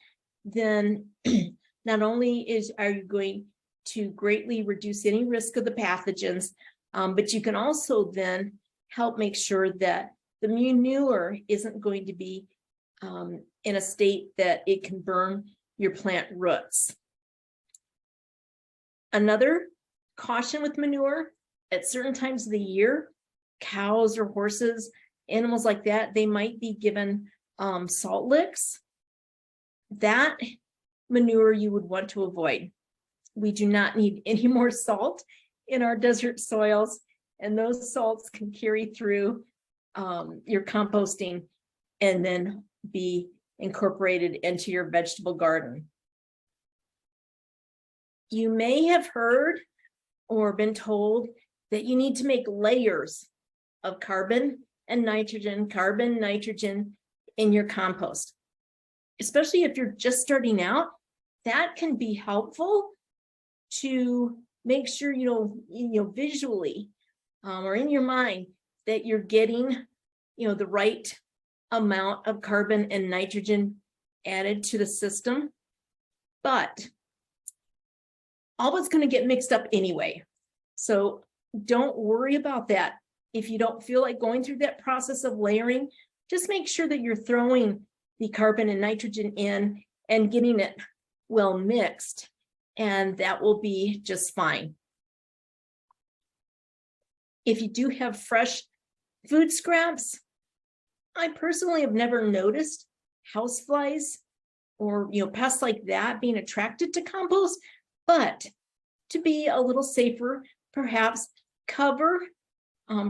then not only are you going to greatly reduce any risk of the pathogens, but you can also then help make sure that the manure isn't going to be in a state that it can burn your plant roots. Another caution with manure, at certain times of the year, cows or horses, animals like that, they might be given salt licks. That manure you would want to avoid. We do not need any more salt in our desert soils, and those salts can carry through your composting and then be incorporated into your vegetable garden. You may have heard or been told that you need to make layers of carbon and nitrogen in your compost. Especially if you're just starting out, that can be helpful to make sure visually or in your mind that you're getting the right amount of carbon and nitrogen added to the system. But all it's going to get mixed up anyway. So don't worry about that. If you don't feel like going through that process of layering, just make sure that you're throwing the carbon and nitrogen in and getting it well mixed, and that will be just fine. If you do have fresh food scraps, I personally have never noticed houseflies or pests like that being attracted to compost, but to be a little safer, perhaps cover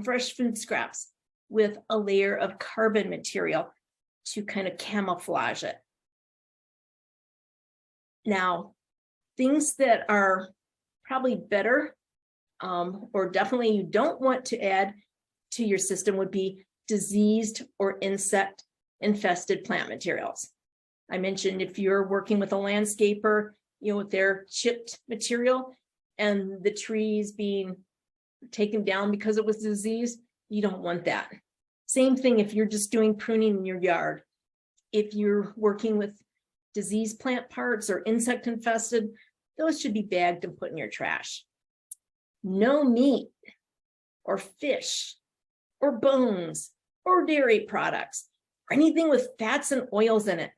fresh food scraps with a layer of carbon material to kind of camouflage it. Now, things that are probably better or definitely you don't want to add to your system would be diseased or insect infested plant materials. I mentioned if you're working with a landscaper, with their chipped material and the trees being taken down because it was disease, you don't want that. Same thing if you're just doing pruning in your yard. If you're working with diseased plant parts or insect infested, those should be bagged and put in your trash. No meat or fish or bones or dairy products or anything with fats and oils in it.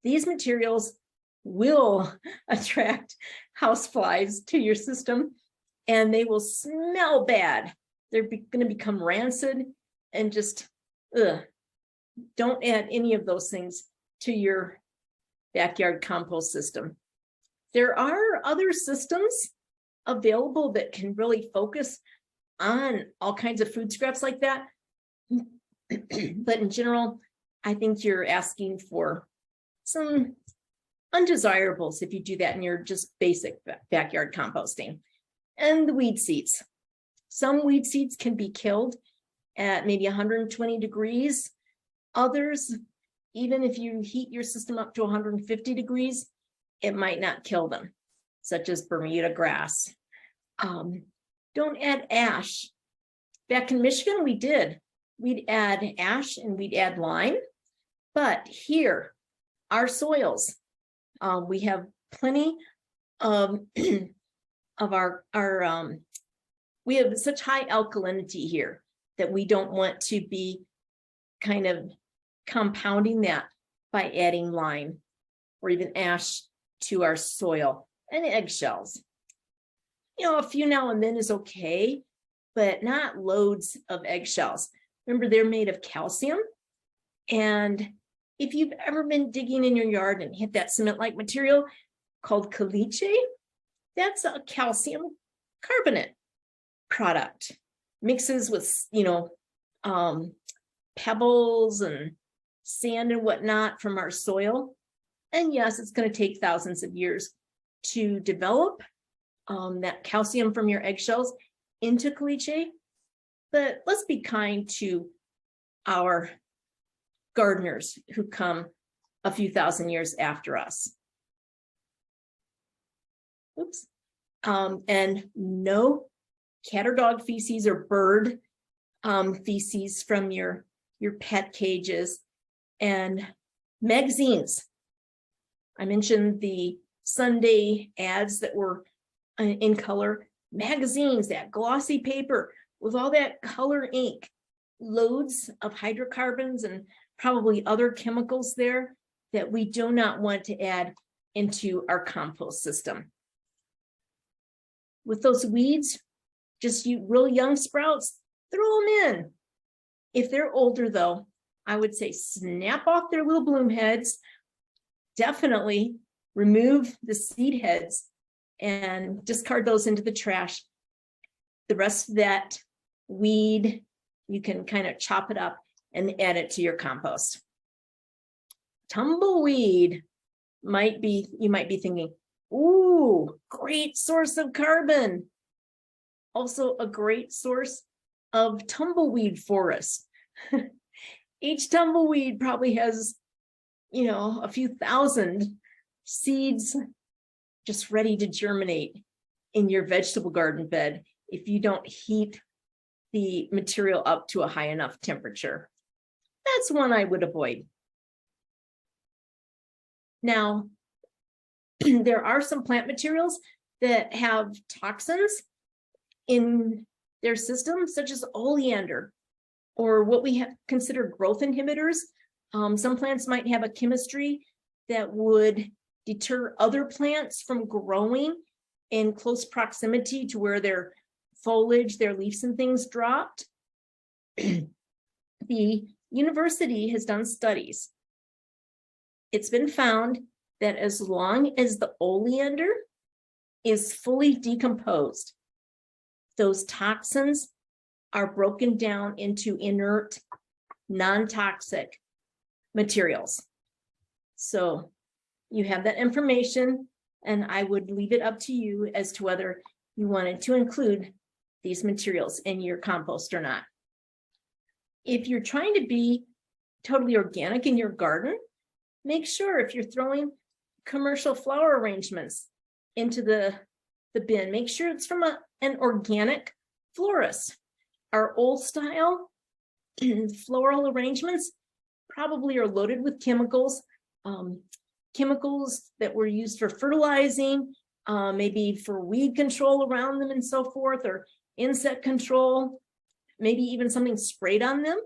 These materials will attract houseflies to your system and they will smell bad. They're going to become rancid and just, don't add any of those things to your backyard compost system. There are other systems available that can really focus on all kinds of food scraps like that. But in general, I think you're asking for some undesirables if you do that in your just basic backyard composting. And the weed seeds. Some weed seeds can be killed at maybe 120 degrees. Others, even if you heat your system up to 150 degrees, it might not kill them, such as Bermuda grass. Don't add ash. Back in Michigan, we did. We'd add ash and we'd add lime. But here, our soils, we have plenty of we have such high alkalinity here that we don't want to be kind of compounding that by adding lime or even ash to our soil, and eggshells. A few now and then is okay, but not loads of eggshells. Remember, they're made of calcium. And if you've ever been digging in your yard and hit that cement-like material called caliche, that's a calcium carbonate product. Mixes with, pebbles and sand and whatnot from our soil. And yes, it's going to take thousands of years to develop that calcium from your eggshells into caliche. But let's be kind to our gardeners who come a few thousand years after us. Oops. And no cat or dog feces or bird feces from your pet cages, and magazines. I mentioned the Sunday ads that were in color. Magazines, that glossy paper with all that color ink, loads of hydrocarbons and probably other chemicals there that we do not want to add into our compost system. With those weeds, just real young sprouts, throw them in. If they're older though, I would say snap off their little bloom heads, definitely remove the seed heads and discard those into the trash. The rest of that weed, you can kind of chop it up and add it to your compost. Tumbleweed you might be thinking, ooh, great source of carbon. Also a great source of tumbleweed forests. Each tumbleweed probably has, a few thousand seeds just ready to germinate in your vegetable garden bed if you don't heat the material up to a high enough temperature. That's one I would avoid. Now, there are some plant materials that have toxins in their system, such as oleander, or what we consider growth inhibitors. Some plants might have a chemistry that would deter other plants from growing in close proximity to where their foliage, their leaves and things dropped. The university has done studies. It's been found that as long as the oleander is fully decomposed, those toxins are broken down into inert, non-toxic materials. So you have that information, and I would leave it up to you as to whether you wanted to include these materials in your compost or not. If you're trying to be totally organic in your garden, make sure if you're throwing commercial flower arrangements into the bin, make sure it's from an organic florist. Our old style floral arrangements probably are loaded with chemicals, chemicals that were used for fertilizing, maybe for weed control around them and so forth, or insect control, maybe even something sprayed on them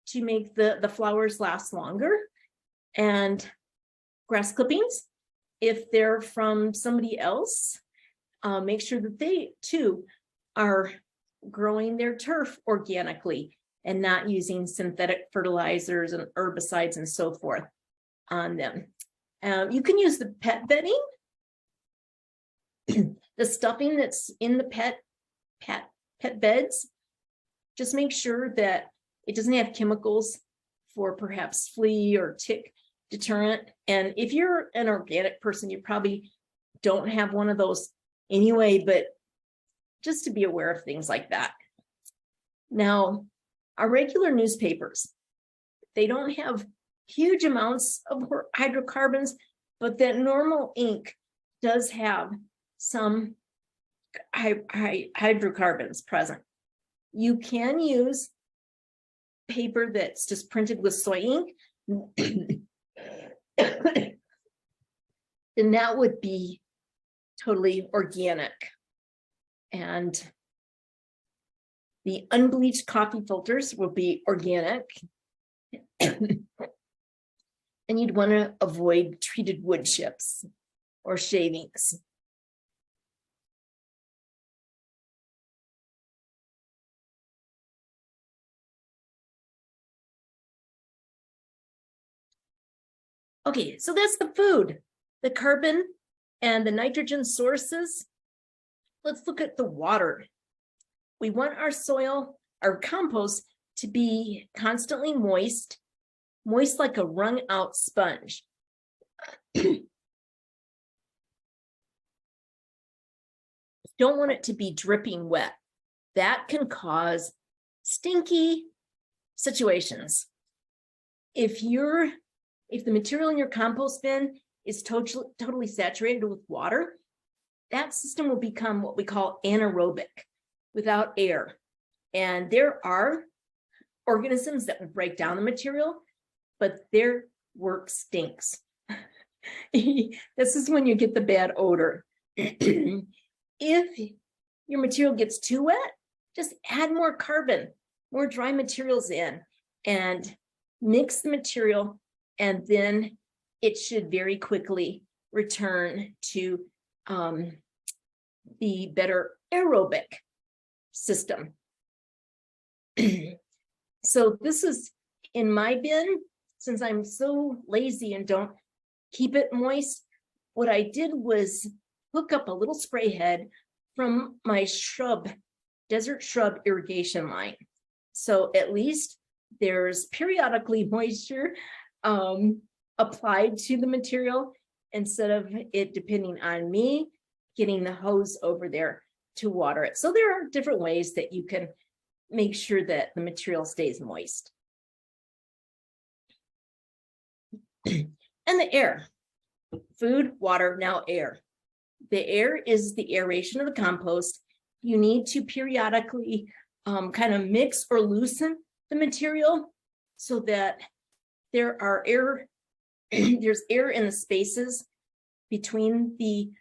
to make the flowers last longer. And grass clippings, if they're from somebody else, make sure that they too are growing their turf organically and not using synthetic fertilizers and herbicides and so forth on them. You can use the pet bedding, the stuffing that's in the pet beds. Just make sure that it doesn't have chemicals for perhaps flea or tick deterrent. And if you're an organic person, you probably don't have one of those anyway, but just to be aware of things like that. Now, our regular newspapers, they don't have huge amounts of hydrocarbons, but that normal ink does have some hydrocarbons present. You can use paper that's just printed with soy ink, and that would be totally organic. And the unbleached coffee filters will be organic. And you'd want to avoid treated wood chips or shavings. Okay, so that's the food, the carbon and the nitrogen sources. Let's look at the water. We want our soil, our compost, to be constantly moist, moist like a wrung out sponge. Don't want it to be dripping wet. That can cause stinky situations. If the material in your compost bin is totally saturated with water, that system will become what we call anaerobic, without air. And there are organisms that will break down the material, but their work stinks. This is when you get the bad odor. If your material gets too wet, just add more carbon, more dry materials in, and mix the material, and then it should very quickly return to the better aerobic system. So this is in my bin. Since I'm so lazy and don't keep it moist, what I did was hook up a little spray head from my desert shrub irrigation line. So at least there's periodically moisture applied to the material instead of it depending on me getting the hose over there to water it. So there are different ways that you can make sure that the material stays moist. And the air, food, water, now air. The air is the aeration of the compost. You need to periodically kind of mix or loosen the material so that there's air in the spaces between the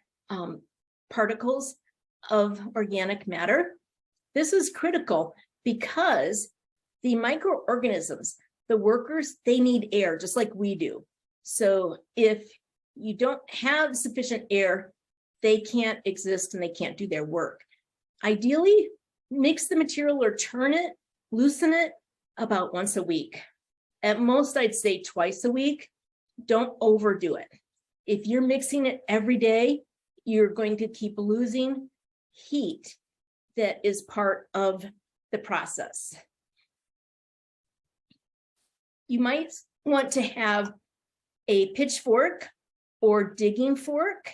particles of organic matter. This is critical because the microorganisms, the workers, they need air just like we do. So if you don't have sufficient air, they can't exist and they can't do their work. Ideally, mix the material or turn it, loosen it about once a week. At most, I'd say twice a week. Don't overdo it. If you're mixing it every day, you're going to keep losing heat that is part of the process. You might want to have a pitchfork or digging fork,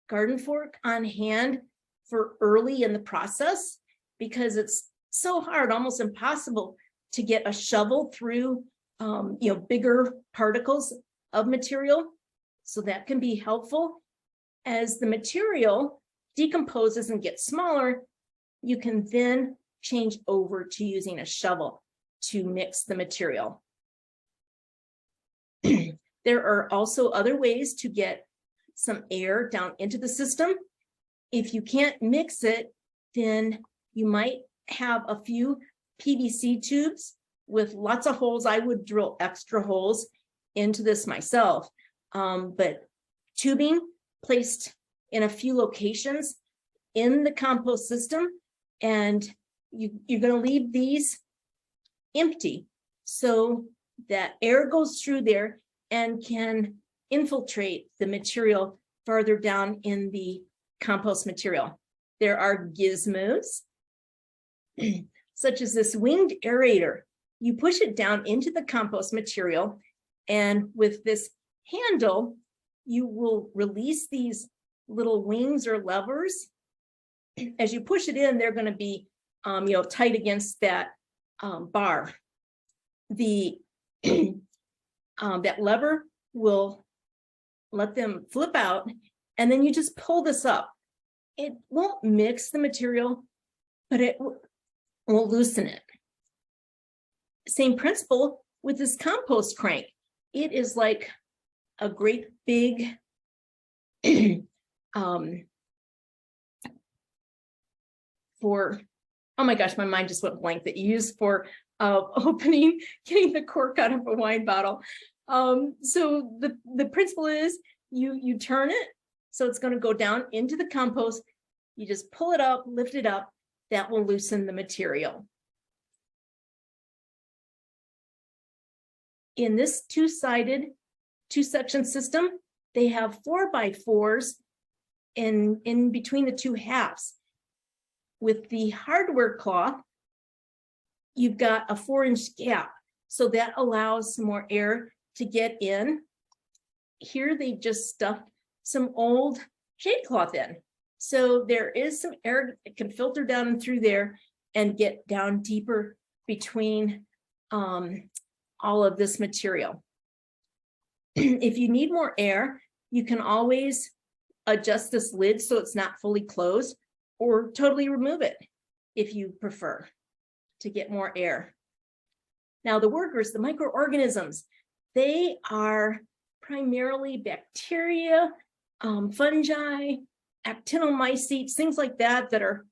garden fork on hand for early in the process, because it's so hard, almost impossible to get a shovel through bigger particles of material. So that can be helpful. As the material decomposes and gets smaller, you can then change over to using a shovel to mix the material. There are also other ways to get some air down into the system. If you can't mix it, then you might have a few PVC tubes with lots of holes. I would drill extra holes into this myself, but tubing placed in a few locations in the compost system, and you're going to leave these empty so that air goes through there and can infiltrate the material farther down in the compost material. There are gizmos, such as this winged aerator. You push it down into the compost material, and with this handle, you will release these little wings or levers. As you push it in, they're going to be tight against that bar. The that lever will let them flip out, and then you just pull this up. It won't mix the material, but it will loosen it. Same principle with this compost crank. It is like a great big for, oh my gosh, my mind just went blank, that you use for getting the cork out of a wine bottle. So the principle is you turn it, so it's going to go down into the compost. You just pull it up, lift it up, that will loosen the material. In this two-sided, two-section system, they have 4x4s in between the two halves. With the hardware cloth, you've got a 4-inch gap, so that allows some more air to get in. Here they just stuffed some old shade cloth in, so there is some air that can filter down and through there and get down deeper between all of this material. If you need more air, you can always adjust this lid so it's not fully closed, or totally remove it if you prefer to get more air. Now the workers, the microorganisms, they are primarily bacteria, fungi, actinomycetes, things like that that are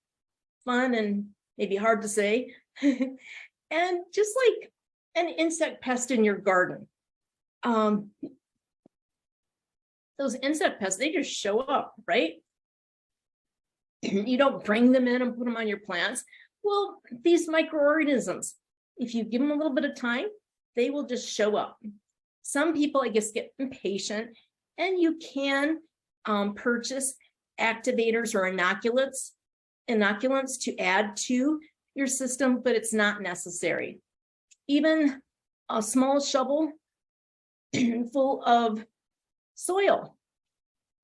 fun and maybe hard to say. And just like an insect pest in your garden. Those insect pests, they just show up, right? You don't bring them in and put them on your plants. Well, these microorganisms, if you give them a little bit of time, they will just show up. Some people, I guess, get impatient, and you can purchase activators or inoculants to add to your system, but it's not necessary. Even a small shovel full of soil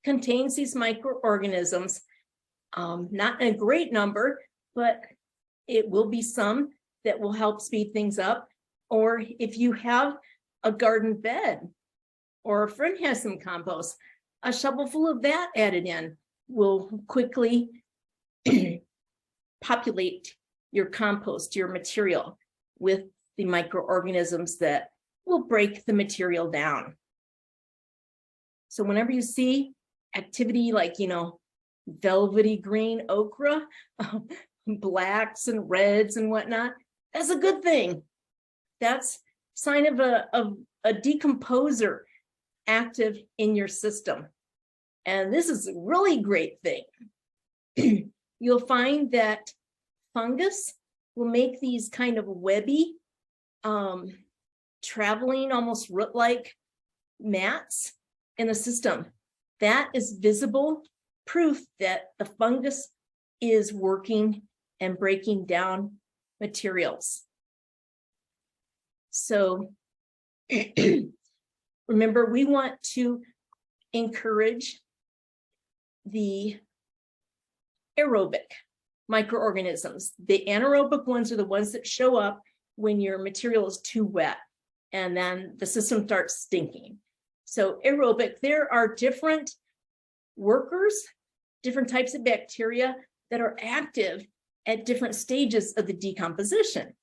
contains these microorganisms, not in a great number, but it will be some that will help speed things up. Or if you have a garden bed or a friend has some compost, a shovel full of that added in will quickly populate your compost, your material, with the microorganisms that will break the material down. So whenever you see activity like, velvety green okra, blacks and reds and whatnot, that's a good thing. That's sign of a decomposer active in your system. And this is a really great thing. You'll find that fungus will make these kind of webby, traveling, almost root-like mats in the system. That is visible proof that the fungus is working and breaking down materials. So remember, we want to encourage the aerobic microorganisms. The anaerobic ones are the ones that show up when your material is too wet. and then the system starts stinking. So aerobic, there are different workers, different types of bacteria that are active at different stages of the decomposition.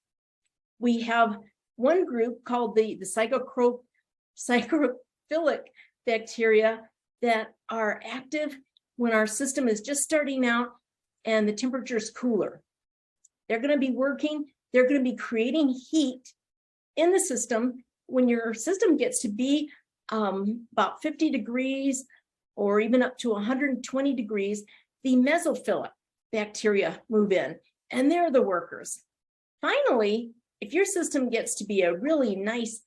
We have one group called the psychrophilic bacteria that are active when our system is just starting out and the temperature is cooler. They're going to be working, they're going to be creating heat in the system. When your system gets to be about 50 degrees or even up to 120 degrees, the mesophilic bacteria move in, and they're the workers. Finally, if your system gets to be a really nice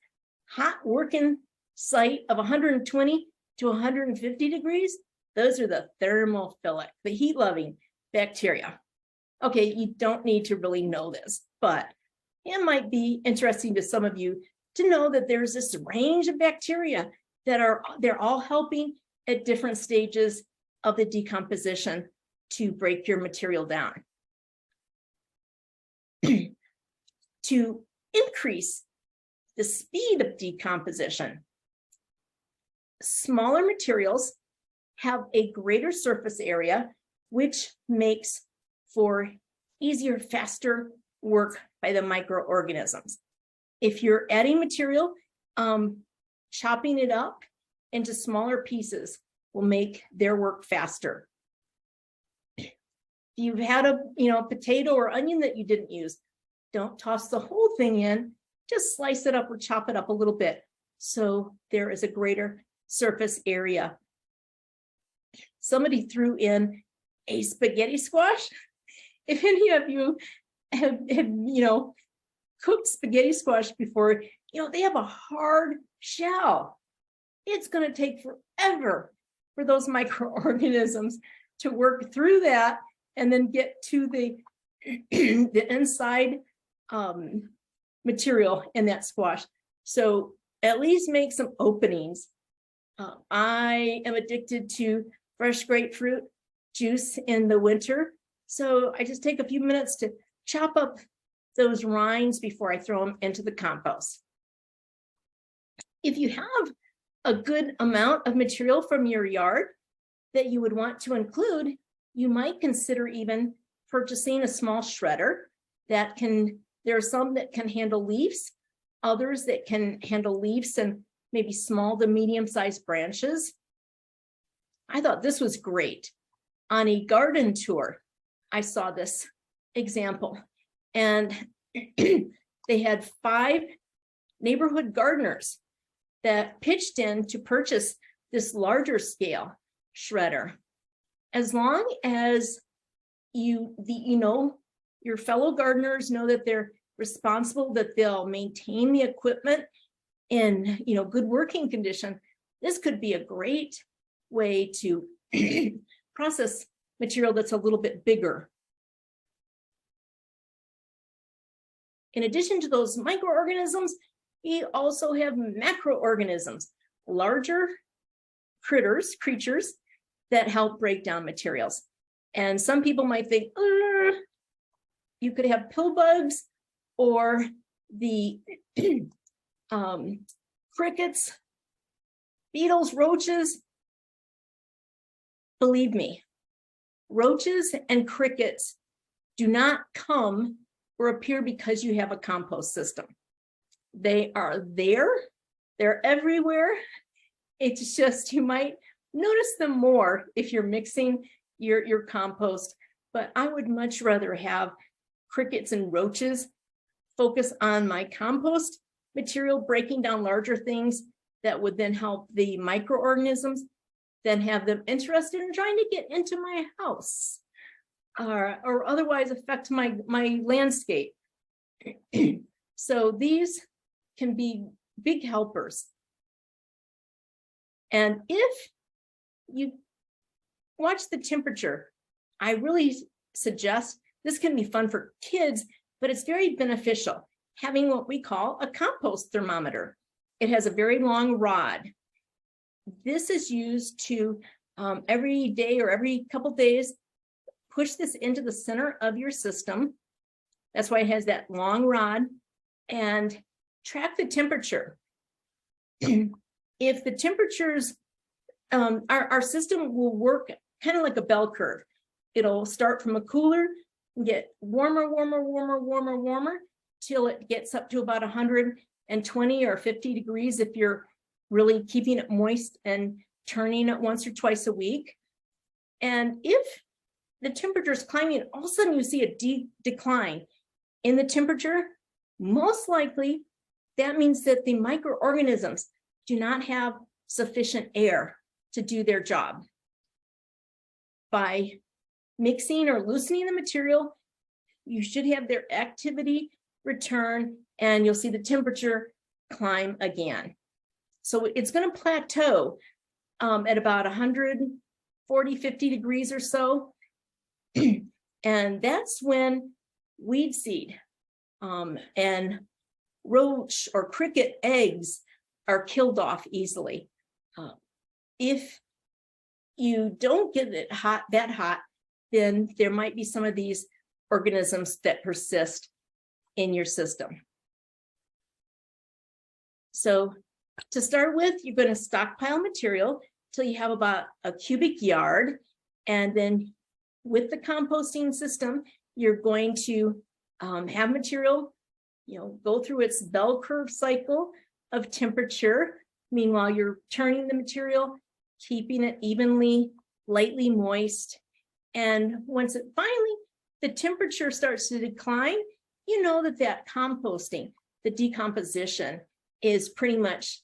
hot working site of 120 to 150 degrees, those are the thermophilic, the heat-loving bacteria. Okay, you don't need to really know this, but it might be interesting to some of you to know that there's this range of bacteria that they're all helping at different stages of the decomposition to break your material down. To increase the speed of decomposition, smaller materials have a greater surface area, which makes for easier, faster work by the microorganisms. If you're adding material, chopping it up into smaller pieces will make their work faster. If you've had a potato or onion that you didn't use, don't toss the whole thing in, just slice it up or chop it up a little bit so there is a greater surface area. Somebody threw in a spaghetti squash. If any of you have cooked spaghetti squash before, they have a hard shell. It's going to take forever for those microorganisms to work through that and then get to the inside material in that squash. So at least make some openings. I am addicted to fresh grapefruit juice in the winter. So I just take a few minutes to chop up those rinds before I throw them into the compost. If you have a good amount of material from your yard that you would want to include, you might consider even purchasing a small shredder that there are some that can handle leaves, others that can handle leaves and maybe small to medium-sized branches. I thought this was great. On a garden tour, I saw this example, and they had 5 neighborhood gardeners that pitched in to purchase this larger scale shredder. As long as your fellow gardeners know that they're responsible, that they'll maintain the equipment in good working condition, this could be a great way to process material that's a little bit bigger. In addition to those microorganisms, we also have macroorganisms, larger creatures that help break down materials. And some people might think, you could have pill bugs or the crickets, beetles, roaches. Believe me, roaches and crickets do not come or appear because you have a compost system. They are there, they're everywhere. It's just, you might notice them more if you're mixing your compost, but I would much rather have crickets and roaches focus on my compost material, breaking down larger things that would then help the microorganisms than have them interested in trying to get into my house or otherwise affect my landscape. So these can be big helpers. And if you watch the temperature, I really suggest, this can be fun for kids, but it's very beneficial, having what we call a compost thermometer. It has a very long rod. This is used to every day or every couple days, push this into the center of your system. That's why it has that long rod. And track the temperature. If the temperatures, our system will work kind of like a bell curve. It'll start from a cooler and get warmer, warmer, warmer, warmer, warmer, till it gets up to about 120 or 50 degrees if you're really keeping it moist and turning it once or twice a week. And if the temperature is climbing, all of a sudden you see a decline in the temperature, most likely that means that the microorganisms do not have sufficient air to do their job. By mixing or loosening the material, you should have their activity return, and you'll see the temperature climb again. So it's going to plateau at about 140, 50 degrees or so. And that's when weed seed and roach or cricket eggs are killed off easily. If you don't get it that hot, then there might be some of these organisms that persist in your system. So to start with, you're going to stockpile material till you have about a cubic yard. And then with the composting system, you're going to have material, go through its bell curve cycle of temperature. Meanwhile, you're turning the material, keeping it evenly, lightly moist. And once it finally, the temperature starts to decline, you know that composting, the decomposition, is pretty much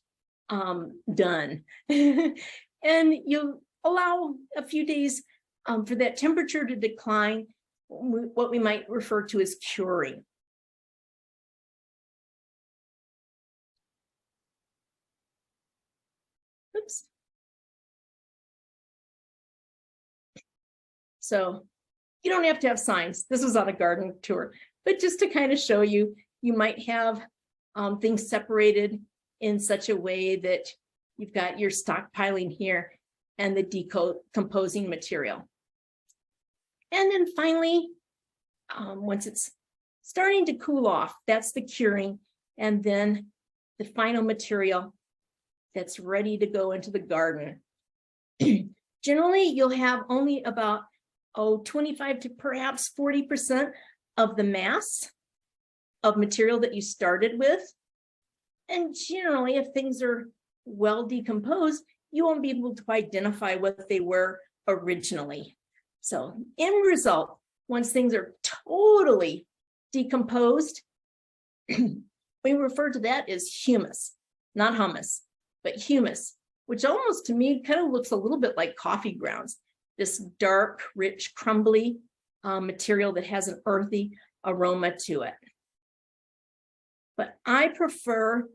done. And you allow a few days for that temperature to decline, what we might refer to as curing. Oops. So you don't have to have signs. This was on a garden tour, but just to kind of show you, you might have things separated in such a way that you've got your stockpiling here and the decomposing material. And then finally, once it's starting to cool off, that's the curing, and then the final material that's ready to go into the garden. Generally, you'll have only about 25 to perhaps 40% of the mass of material that you started with. And generally, if things are well decomposed, you won't be able to identify what they were originally. So end result, once things are totally decomposed, we refer to that as humus, not hummus, but humus, which almost to me kind of looks a little bit like coffee grounds, this dark, rich, crumbly material that has an earthy aroma to it. But I prefer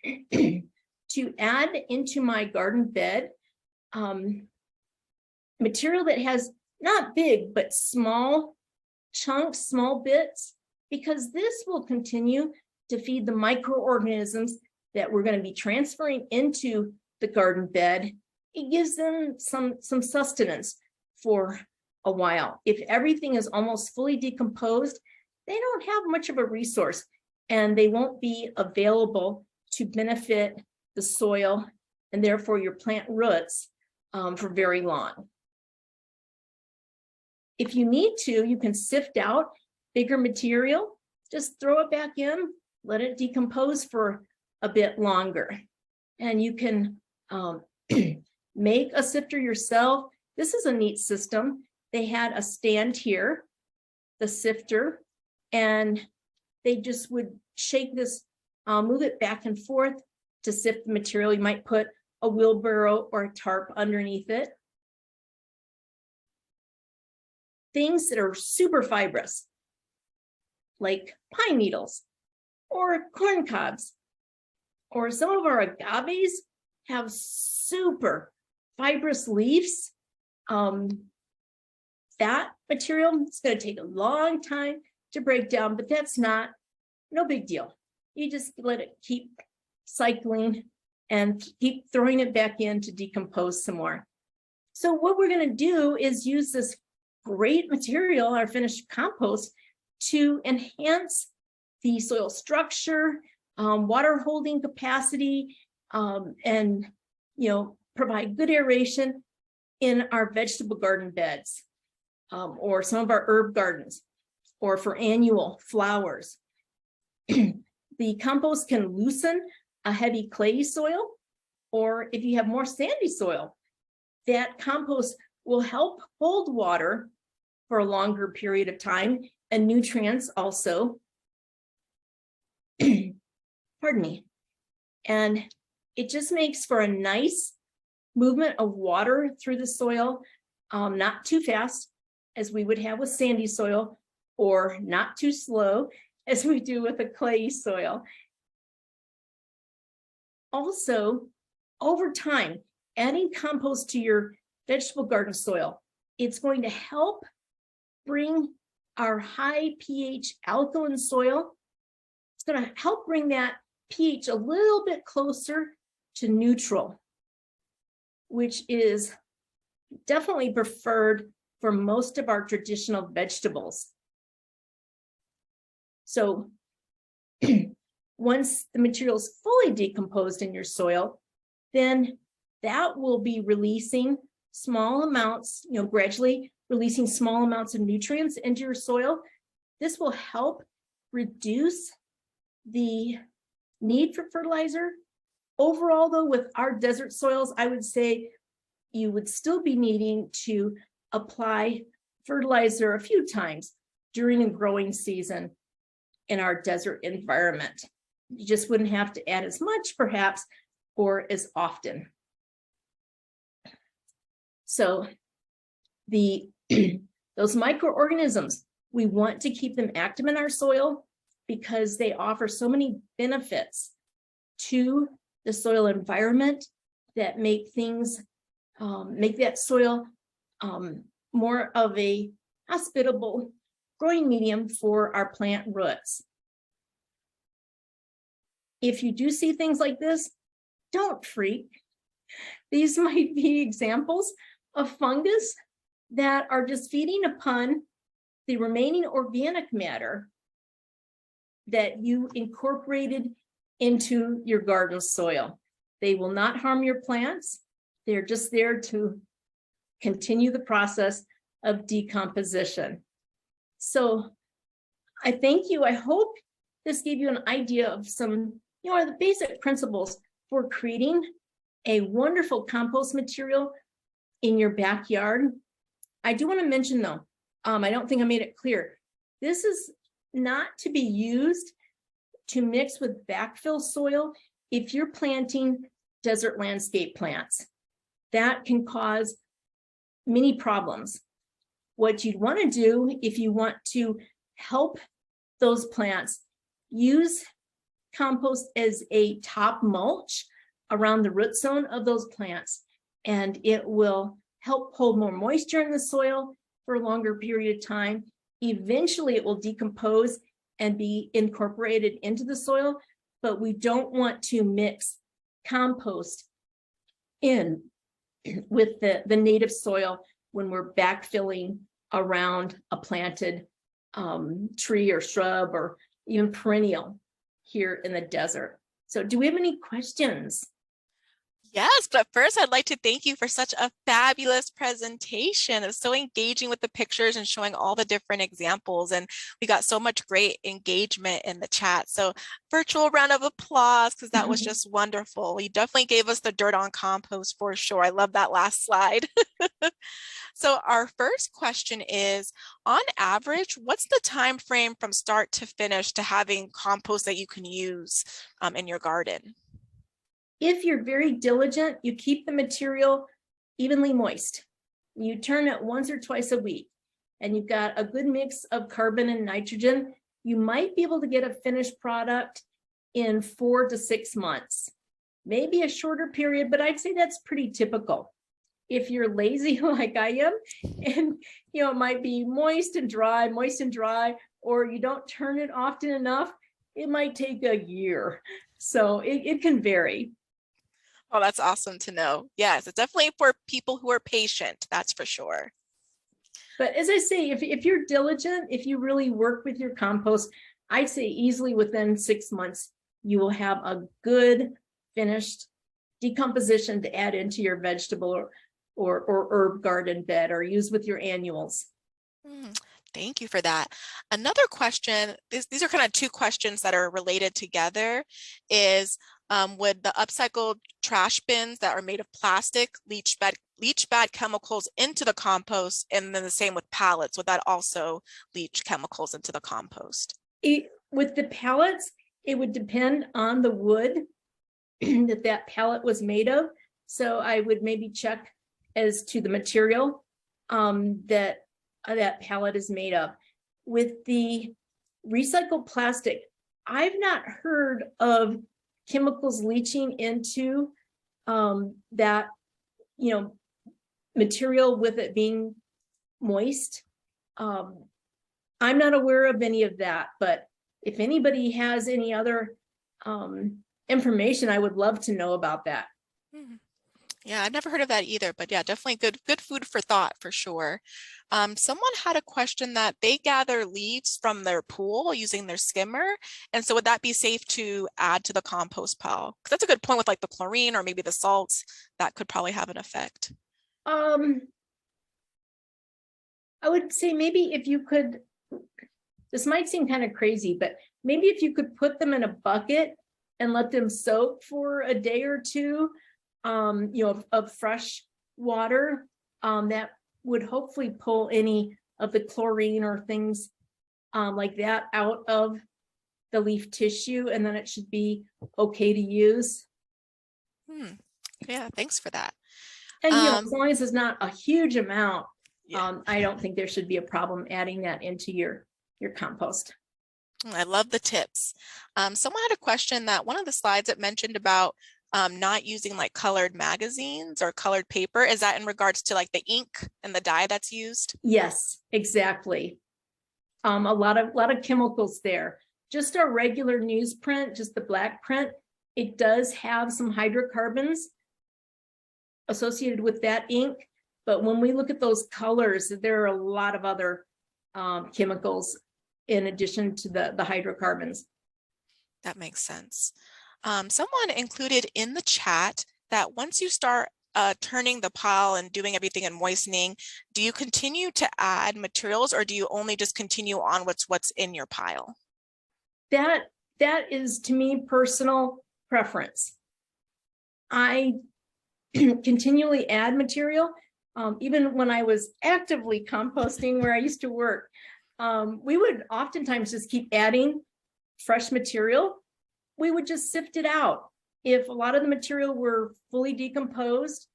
to add into my garden bed material that has not big, but small chunks, small bits, because this will continue to feed the microorganisms that we're going to be transferring into the garden bed. It gives them some sustenance for a while. If everything is almost fully decomposed, they don't have much of a resource, and they won't be available to benefit the soil and therefore your plant roots for very long. If you need to, you can sift out bigger material, just throw it back in, let it decompose for a bit longer. And you can make a sifter yourself. This is a neat system. They had a stand here, the sifter, and they just would shake this, move it back and forth to sift the material. You might put a wheelbarrow or a tarp underneath it. Things that are super fibrous, like pine needles or corn cobs, or some of our agaves have super fibrous leaves. That material is going to take a long time to break down, but that's no big deal. You just let it keep cycling and keep throwing it back in to decompose some more. So what we're going to do is use this great material, our finished compost, to enhance the soil structure, water holding capacity, and provide good aeration in our vegetable garden beds, or some of our herb gardens, or for annual flowers. The compost can loosen a heavy clay soil, or if you have more sandy soil, that compost will help hold water for a longer period of time, and nutrients also. Pardon me. And it just makes for a nice movement of water through the soil, not too fast as we would have with sandy soil, or not too slow as we do with a clay soil. Also, over time, adding compost to your vegetable garden soil, it's going to help bring our high pH alkaline soil, it's going to help bring that pH a little bit closer to neutral, which is definitely preferred for most of our traditional vegetables. So once the material is fully decomposed in your soil, then that will be releasing small amounts, gradually releasing small amounts of nutrients into your soil. This will help reduce the need for fertilizer. Overall, though, with our desert soils, I would say you would still be needing to apply fertilizer a few times during the growing season in our desert environment. You just wouldn't have to add as much, perhaps, or as often. So those microorganisms, we want to keep them active in our soil because they offer so many benefits to the soil environment that make things, make that soil more of a hospitable growing medium for our plant roots. If you do see things like this, don't freak. These might be examples of fungus that are just feeding upon the remaining organic matter that you incorporated into your garden soil. They will not harm your plants. They're just there to continue the process of decomposition. So I thank you. I hope this gave you an idea of some, the basic principles for creating a wonderful compost material in your backyard. I do want to mention though, I don't think I made it clear. This is not to be used to mix with backfill soil if you're planting desert landscape plants. That can cause many problems. What you'd want to do if you want to help those plants, use compost as a top mulch around the root zone of those plants, and it will help hold more moisture in the soil for a longer period of time. Eventually it will decompose and be incorporated into the soil, but we don't want to mix compost in with the native soil when we're backfilling around a planted tree or shrub or even perennial here in the desert. So do we have any questions? Yes, but first I'd like to thank you for such a fabulous presentation. It was so engaging with the pictures and showing all the different examples, and we got so much great engagement in the chat. So virtual round of applause, because that was just wonderful. You definitely gave us the dirt on compost for sure. I love that last slide. So our first question is, on average, what's the time frame from start to finish to having compost that you can use in your garden? If you're very diligent, you keep the material evenly moist. You turn it once or twice a week, and you've got a good mix of carbon and nitrogen. You might be able to get a finished product in 4 to 6 months, maybe a shorter period, but I'd say that's pretty typical. If you're lazy like I am, and it might be moist and dry, or you don't turn it often enough, it might take a year. So it can vary. Oh, that's awesome to know. Yes, it's definitely for people who are patient, that's for sure. But as I say, if you're diligent, if you really work with your compost, I'd say easily within 6 months, you will have a good finished decomposition to add into your vegetable or herb garden bed or use with your annuals. Thank you for that. Another question, these are kind of two questions that are related together, is would the upcycled trash bins that are made of plastic leach bad chemicals into the compost, and then the same with pallets, would that also leach chemicals into the compost? With the pallets, it would depend on the wood that pallet was made of. So I would maybe check as to the material that pallet is made of. With the recycled plastic, I've not heard of chemicals leaching into that, material with it being moist. I'm not aware of any of that, but if anybody has any other information, I would love to know about that. Yeah, I've never heard of that either, but yeah, definitely good food for thought for sure. Someone had a question that they gather leaves from their pool using their skimmer. And so would that be safe to add to the compost pile? Because that's a good point with like the chlorine or maybe the salts that could probably have an effect. I would say maybe if you could, this might seem kind of crazy, but maybe if you could put them in a bucket and let them soak for a day or two, of fresh water, that would hopefully pull any of the chlorine or things like that out of the leaf tissue, and then it should be okay to use. Yeah, thanks for that. And as long as it's not a huge amount, yeah. I don't think there should be a problem adding that into your compost. I love the tips. Someone had a question that one of the slides it mentioned about not using like colored magazines or colored paper. Is that in regards to like the ink and the dye that's used? Yes, exactly. A lot of chemicals there. Just our regular newsprint, just the black print, it does have some hydrocarbons associated with that ink. But when we look at those colors, there are a lot of other chemicals in addition to the hydrocarbons. That makes sense. Someone included in the chat that once you start turning the pile and doing everything and moistening, do you continue to add materials or do you only just continue on what's in your pile? That is, to me, personal preference. I continually add material. Even when I was actively composting where I used to work, we would oftentimes just keep adding fresh material. We would just sift it out. If a lot of the material were fully decomposed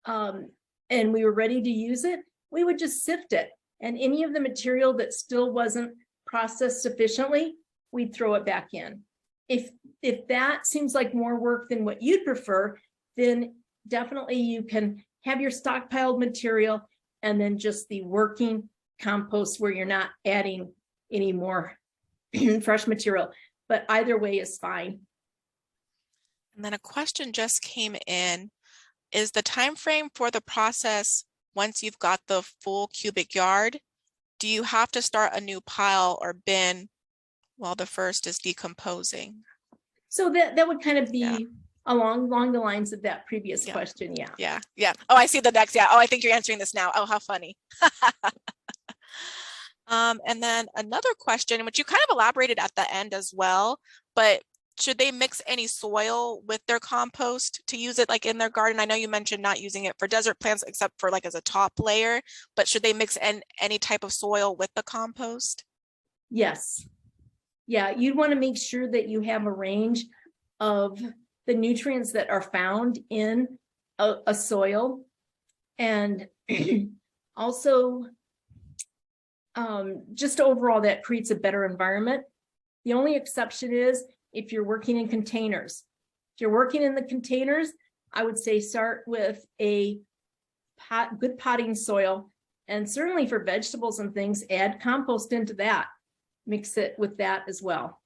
and we were ready to use it, we would just sift it. And any of the material that still wasn't processed sufficiently, we'd throw it back in. If that seems like more work than what you'd prefer, then definitely you can have your stockpiled material and then just the working compost where you're not adding any more fresh material. But either way is fine. And then a question just came in. Is the time frame for the process once you've got the full cubic yard? Do you have to start a new pile or bin while the first is decomposing? So that would kind of be along the lines of that previous question. Yeah. Oh, I see the next. Oh, I think you're answering this now. Oh, how funny. And then another question, which you kind of elaborated at the end as well, but should they mix any soil with their compost to use it like in their garden? I know you mentioned not using it for desert plants except for like as a top layer, but should they mix any type of soil with the compost? Yes. Yeah, you'd want to make sure that you have a range of the nutrients that are found in a soil, and also just overall that creates a better environment. The only exception is if you're working in containers. If you're working in the containers, I would say start with a good potting soil, and certainly for vegetables and things, add compost into that. Mix it with that as well.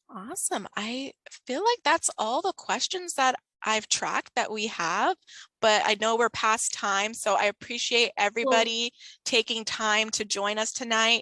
Awesome. I feel like that's all the questions that I've tracked that we have, but I know we're past time, so I appreciate everybody taking time to join us tonight.